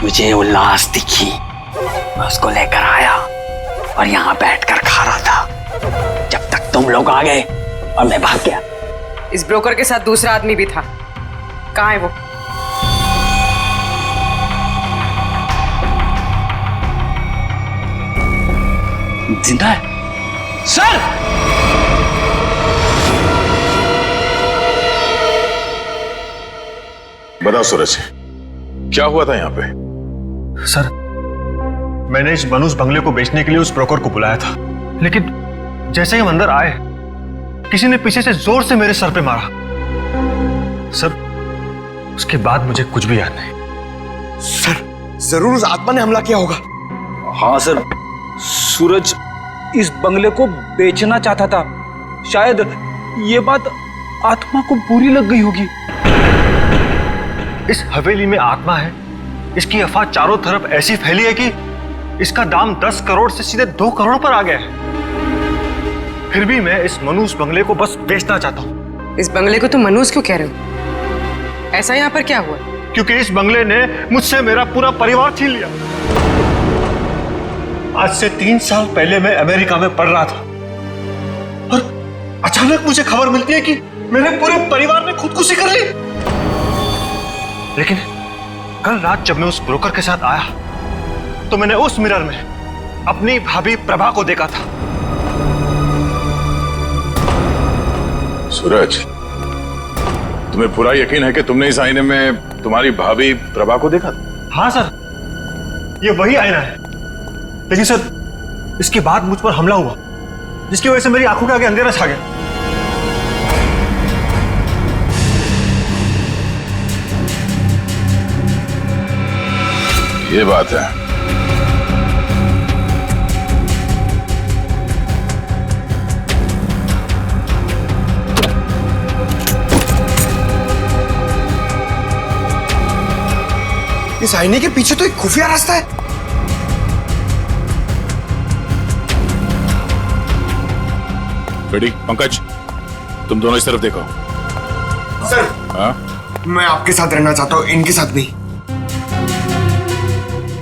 मुझे वो लाश दिखी, मैं उसको लेकर आया और यहां बैठकर खा रहा था जब तक तुम लोग आ गए और मैं भाग गया। इस ब्रोकर के साथ दूसरा आदमी भी था, कहाँ है वो? जिंदा है सर। बताओ सूरज, क्या हुआ था यहाँ पे? सर, मैंने इस बनूस बंगले को बेचने के लिए उस ब्रोकर को बुलाया था, लेकिन जैसे ही हम अंदर आए किसी ने पीछे से जोर से मेरे सर पे मारा। सर, उसके बाद मुझे कुछ भी याद नहीं। सर, जरूर उस आत्मा ने हमला किया होगा। हाँ सर, सूरज इस बंगले को बेचना चाहता था, शायद ये बात आत्मा को बुरी लग गई होगी। इस हवेली में आत्मा है, इसकी अफवाह चारों तरफ ऐसी फैली है कि इसका दाम 10 करोड़ से सीधे 2 करोड़ पर आ गया है। फिर भी मैं इस मनूस बंगले को बस बेचना चाहता हूं। इस बंगले को तुम मनूस क्यों कह रहे हो? ऐसा यहाँ पर क्या हुआ? क्योंकि इस बंगले ने मुझसे मेरा पूरा परिवार छीन लिया। आज से 3 साल पहले मैं अमेरिका में पढ़ रहा था और अचानक मुझे खबर मिलती है कि मेरे पूरे परिवार ने खुदकुशी कर ली। लेकिन कल रात जब मैं उस ब्रोकर के साथ आया तो मैंने उस मिरर में अपनी भाभी प्रभा को देखा था। सूरज, तुम्हें पूरा यकीन है कि तुमने इस आईने में तुम्हारी भाभी प्रभा को देखा? हाँ सर, ये वही आईना है। लेकिन सर, इसके बाद मुझ पर हमला हुआ जिसकी वजह से मेरी आंखों के आगे अंधेरा छा गया। ये बात है। इस इस आईने के पीछे तो एक खुफिया रास्ता है। रेडी पंकज, तुम दोनों इस तरफ देखो। सर हाँ? मैं आपके साथ रहना चाहता हूँ, इनके साथ नहीं।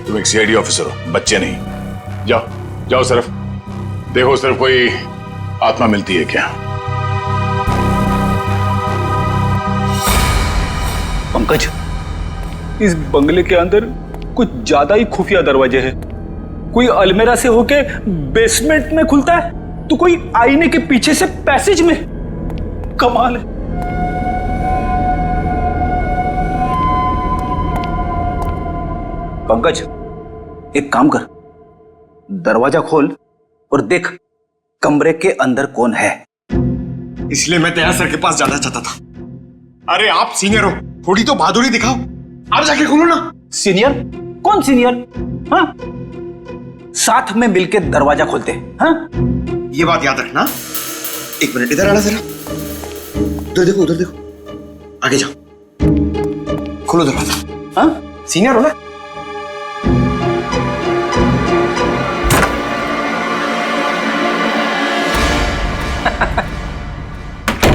तुम एक सीआईडी ऑफिसर हो, बच्चे नहीं। जाओ जाओ, सिर्फ देखो सिर्फ कोई आत्मा मिलती है क्या। पंकज, इस बंगले के अंदर कुछ ज्यादा ही खुफिया दरवाजे हैं। कोई अलमेरा से होके बेसमेंट में खुलता है, तो कोई आईने के पीछे से पैसेज में। कमाल है। पंकज, एक काम कर, दरवाजा खोल और देख कमरे के अंदर कौन है। इसलिए मैं दया सर के पास जाना चाहता था। अरे आप सीनियर हो, थोड़ी तो बहादुरी दिखाओ, आप जाके खोलो ना। सीनियर? कौन सीनियर? हाँ, साथ में मिलके दरवाजा खोलते। हाँ, ये बात याद रखना। एक मिनट इधर आना जरा, उधर देखो, उधर देखो, आगे जाओ, खोलो दरवाजा। हाँ, सीनियर हो ना।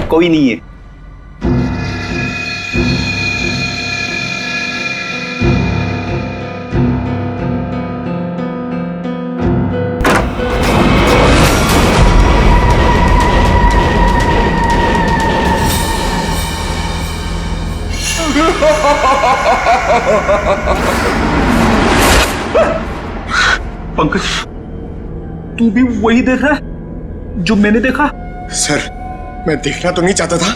कोई नहीं है। पंकज, तू भी वही देख रहा है जो मैंने देखा? सर, मैं देखना तो नहीं चाहता था,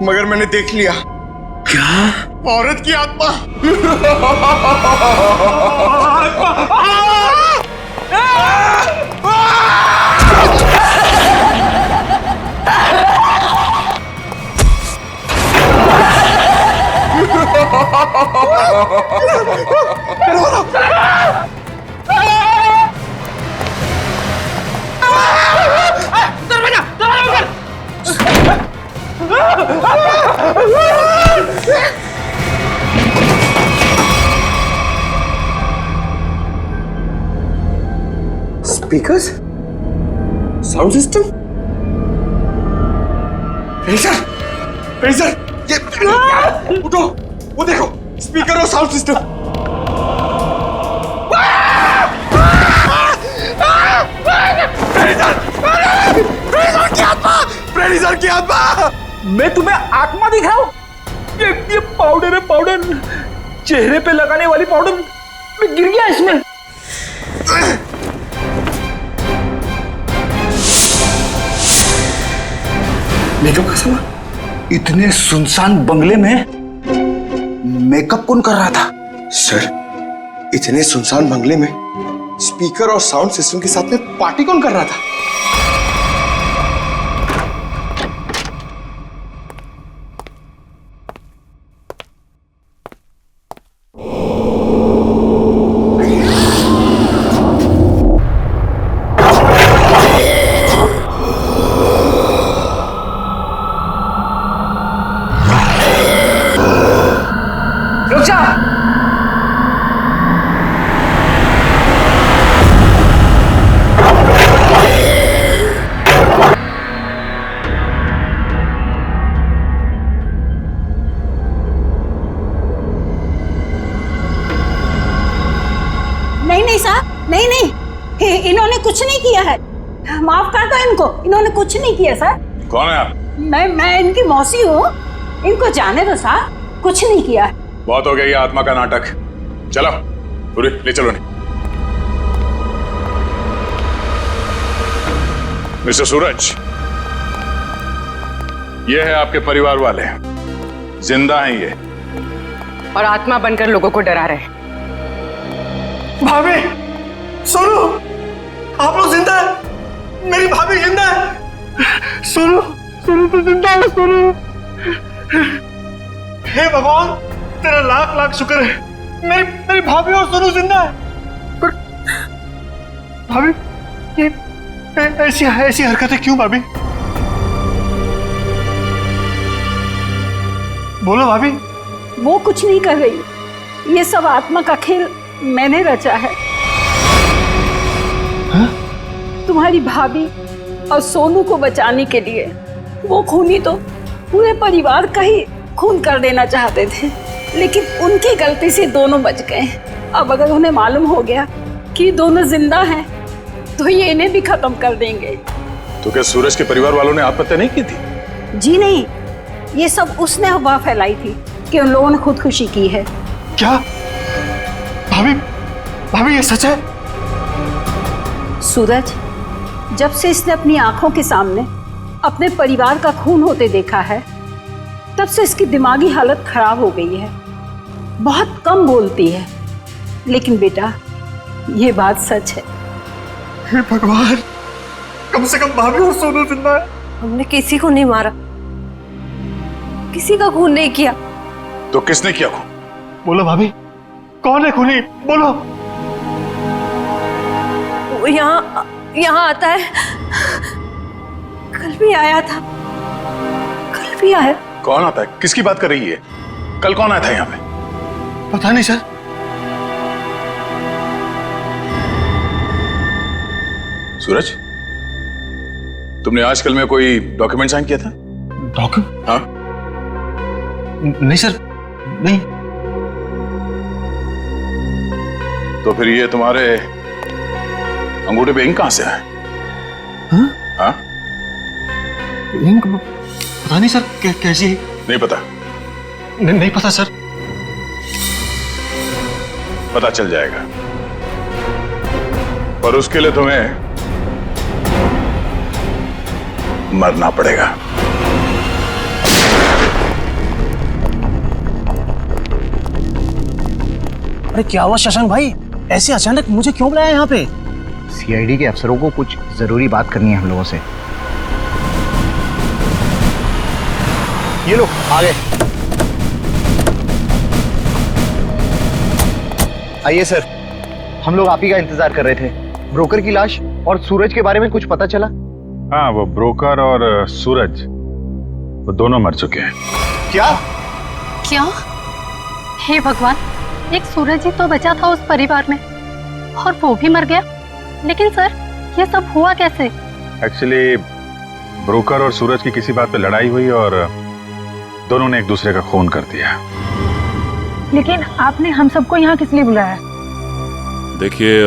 मगर मैंने देख लिया। क्या? औरत की आत्मा। स्पीकर्स, साउंड सिस्टम, सर, ये उठो, वो देखो, स्पीकर और साउंड सिस्टम। प्रेडिसर की आत्मा। मैं तुम्हें आत्मा दिखाऊं? ये पाउडर है, पाउडर, चेहरे पे लगाने वाली पाउडर। मैं गिर गया इसमें। मेकअप का सामान इतने सुनसान बंगले में मेकअप कौन कर रहा था? सर, इतने सुनसान बंगले में स्पीकर और साउंड सिस्टम के साथ में पार्टी कौन कर रहा था? इन्होंने कुछ नहीं किया है, माफ कर दो इनको, इन्होंने कुछ नहीं किया सर। कौन है आप? मैं इनकी मौसी हूँ, इनको जाने दो सर, कुछ नहीं किया है। बहुत हो गया ये आत्मा का नाटक। चलो पूरी ले चलो। नहीं मिस्टर सूरज, ये है आपके परिवार वाले, जिंदा हैं ये, और आत्मा बनकर लोगों को डरा रहे। भाभी, सुनो, आप लोग जिंदा है, मेरी भाभी जिंदा है। सुनो, सुनो तो जिंदा है, सुनो। हे भगवान, तेरा लाख लाख शुक्र है, मेरी भाभी और सुनो जिंदा है। पर भाभी, ये ऐसी हरकतें क्यों भाभी? बोलो भाभी। वो कुछ नहीं कर रही, ये सब आत्मा का खेल मैंने रचा है। तुम्हारी भाभी और सोनू को बचाने के लिए वो खूनी तो पूरे परिवार का ही खून कर देना चाहते थे, लेकिन उनकी गलती से दोनों बच गए। अब अगर उन्हें मालूम हो गया कि दोनों जिंदा हैं, तो ये इन्हें भी खत्म कर देंगे। तो क्या सूरज के परिवार वालों ने आत्महत्या नहीं की थी? जी नहीं, ये सब उसने अफवाह फैलाई थी कि उन लोगों ने खुदकुशी की है। क्या? भाभी, भाभी ये सच है? सूरज, जब से इसने अपनी आंखों के सामने अपने परिवार का खून होते देखा है, तब से इसकी दिमागी हालत खराब हो गई है। बहुत कम बोलती है, लेकिन बेटा ये बात सच है। हे भगवान, कम से कम भाभी और सोनू जिंदा है। हमने किसी को नहीं मारा, किसी का खून नहीं किया। तो किसने किया खून? बोलो भाभी, कौन है खूनी? बोलो। वो यहाँ आता है, कल भी आया था, कल भी आया। कौन आता है? किसकी बात कर रही है? कल कौन आया था यहाँ पे? पता नहीं सर। सूरज, तुमने आजकल में कोई डॉक्यूमेंट साइन किया था? डॉक्यूमेंट? हाँ। नहीं सर, नहीं। तो फिर ये तुम्हारे अंगूठे पे इंक कहां से आया? हाँ? इंक पता नहीं सर, कैसी? नहीं पता? नहीं पता सर। पता चल जाएगा, पर उसके लिए तुम्हें मरना पड़ेगा। अरे क्या हुआ शशांक भाई, ऐसे अचानक मुझे क्यों बुलाया यहाँ पे? सीआईडी के अफसरों को कुछ जरूरी बात करनी है हम लोगों से। ये लो आगे आइए सर, हम लोग आप ही का इंतजार कर रहे थे। ब्रोकर की लाश और सूरज के बारे में कुछ पता चला? हाँ, वो ब्रोकर और सूरज वो दोनों मर चुके हैं। क्या? क्या? हे भगवान, एक सूरज ही तो बचा था उस परिवार में और वो भी मर गया। लेकिन सर, ये सब हुआ कैसे? एक्चुअली ब्रोकर और सूरज की किसी बात पे लड़ाई हुई और दोनों ने एक दूसरे का खून कर दिया। लेकिन आपने हम सबको यहाँ किस लिए बुलाया? देखिए,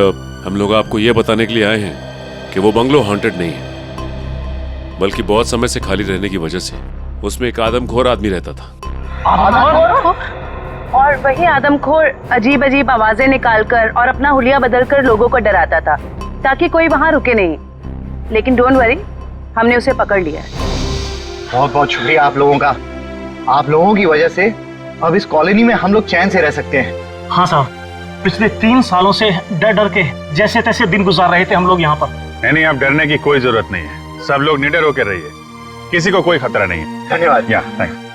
हम लोग आपको ये बताने के लिए आए हैं कि वो बंगलो हॉन्टेड नहीं है, बल्कि बहुत समय से खाली रहने की वजह से उसमें एक आदमखोर आदमी रहता था। और वही आदमखोर अजीब अजीब आवाजें निकालकर और अपना हुलिया बदलकर लोगों को डराता था, ताकि कोई वहां रुके नहीं। लेकिन डोंट वरी, हमने उसे पकड़ लिया। बहुत बहुत शुक्रिया आप लोगों का। आप लोगों की वजह से अब इस कॉलोनी में हम लोग चैन से रह सकते हैं। हाँ साहब, पिछले 3 सालों से डर डर के जैसे तैसे दिन गुजार रहे थे हम लोग यहाँ पर। नहीं, अब डरने की कोई जरूरत नहीं है। सब लोग निडर होकर रहिए, किसी को कोई खतरा नहीं है। धन्यवाद। या थैंक्स।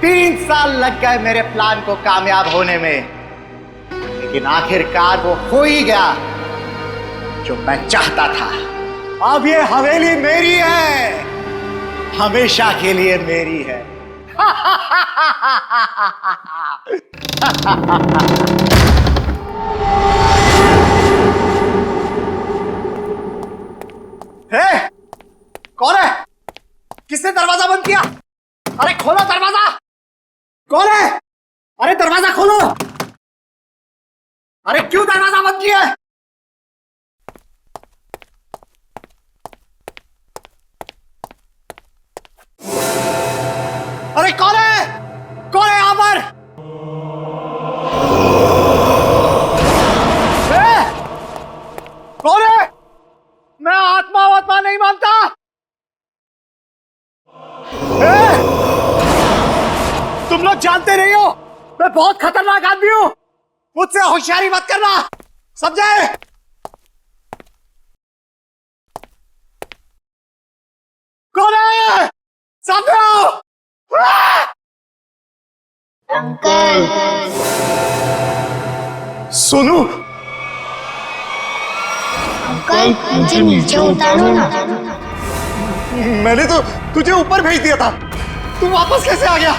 तीन साल लग गए मेरे प्लान को कामयाब होने में, लेकिन आखिरकार वो हो ही गया जो मैं चाहता था। अब ये हवेली मेरी है, हमेशा के लिए मेरी है। कौन है? किसने दरवाजा बंद किया? अरे खोलो दरवाजा! कौन है? अरे दरवाजा खोलो! अरे क्यों दरवाजा बंद किया? अरे कौन है? कौन है यहां पर? कौन है? मैं आत्मा नहीं मानता। मैं बहुत खतरनाक आदमी हूं, मुझसे होशियारी मत करना, समझे? कौन है? सामने आओ। अंकल। सोनू। अंकल मुझे नीचे उतारो ना। मैंने तो तुझे ऊपर भेज दिया था, तू वापस कैसे आ गया?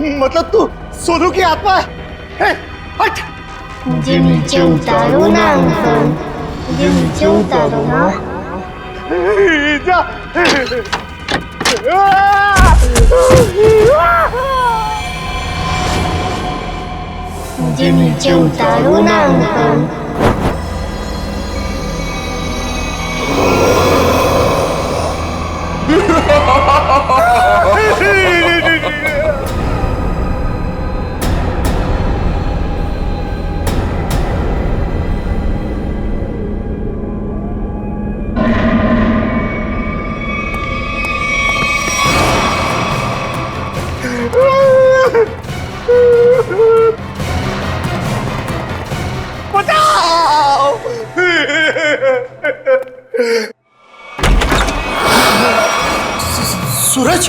मतलब तू सोनू की आत्मा है? हट। मुझे नीचे उतारो ना अंकल, मुझे नीचे उतारो ना। जा। मुझे नीचे उतारो ना अंकल। बचाओ! सूरज?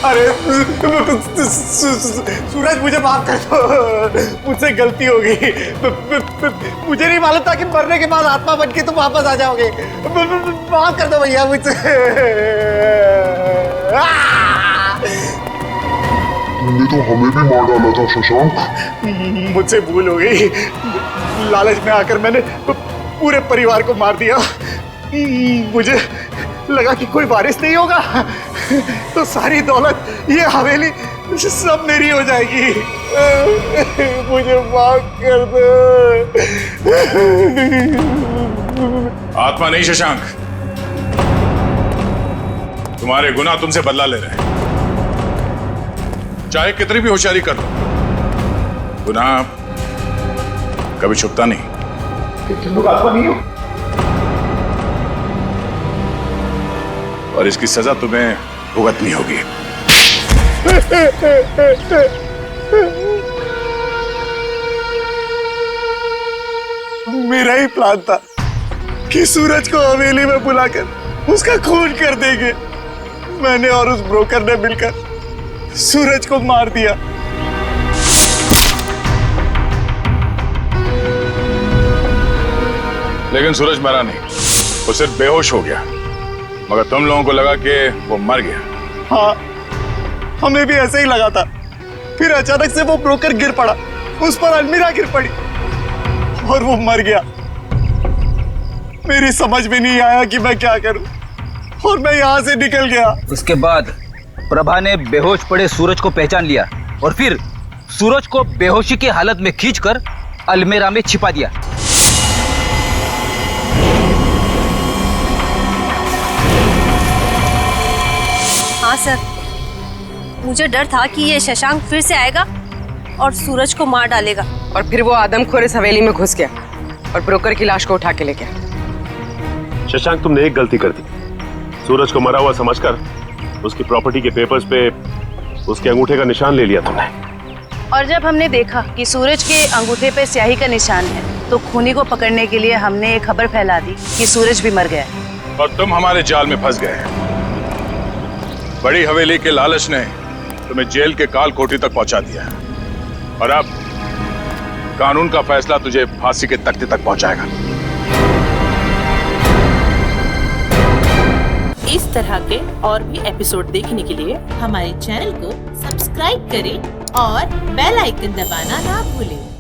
अरे सूरज मुझे माफ कर दो, मुझसे गलती हो गई। मुझे नहीं मालूम था कि मरने के बाद आत्मा बन के तुम वापस आ जाओगे। माफ कर दो भैया मुझसे। तुमने तो हमें भी मार डाला था शशांक। मुझसे भूल हो गई, लालच में आकर मैंने पूरे परिवार को मार दिया। मुझे लगा कि कोई वारिस नहीं होगा तो सारी दौलत, ये हवेली सब मेरी हो जाएगी। मुझे माफ कर दो। आत्मा नहीं शशांक, तुम्हारे गुनाह तुमसे बदला ले रहे हैं। चाहे कितनी भी होशियारी कर लो, गुनाह कभी छुपता नहीं। तुम लोग आत्मा नहीं हो और इसकी सजा तुम्हें भुगतनी होगी। मेरा ही प्लान था कि सूरज को हवेली में बुलाकर उसका खून कर देंगे। मैंने और उस ब्रोकर ने मिलकर सूरज को मार दिया। लेकिन सूरज मरा नहीं, वो सिर्फ बेहोश हो गया, मगर तुम लोगों को लगा कि वो मर गया। हाँ, हमें भी ऐसे ही लगा था। फिर अचानक से वो ब्रोकर गिर पड़ा, उस पर अलमीरा गिर पड़ी और वो मर गया। मेरी समझ में नहीं आया कि मैं क्या करूं और मैं यहां से निकल गया। इसके बाद प्रभा ने बेहोश पड़े सूरज को पहचान लिया और फिर सूरज को बेहोशी की हालत में खींचकर अलमीरा में छिपा दिया। हाँ सर, मुझे डर था कि ये शशांक फिर से आएगा और सूरज को मार डालेगा। और फिर वो आदमखोर इस हवेली में घुस गया और ब्रोकर की लाश को उठा के ले गया। शशांक, तुमने एक गलती कर दी। सूरज को मरा हुआ समझकर उसकी प्रॉपर्टी के पेपर्स पे उसके अंगूठे का निशान ले लिया तुमने। और जब हमने देखा कि सूरज के अंगूठे पे स्याही का निशान है तो खूनी को पकड़ने के लिए हमने एक खबर फैला दी कि सूरज भी मर गया है। और तुम हमारे जाल में फंस गए। बड़ी हवेली के लालच ने तुम्हें जेल के काल कोठी तक पहुंचा दिया और अब कानून का फैसला तुझे फांसी के तख्ते तक पहुंचाएगा। इस तरह के और भी एपिसोड देखने के लिए हमारे चैनल को सब्सक्राइब करें और बेल आइकन दबाना ना भूलें।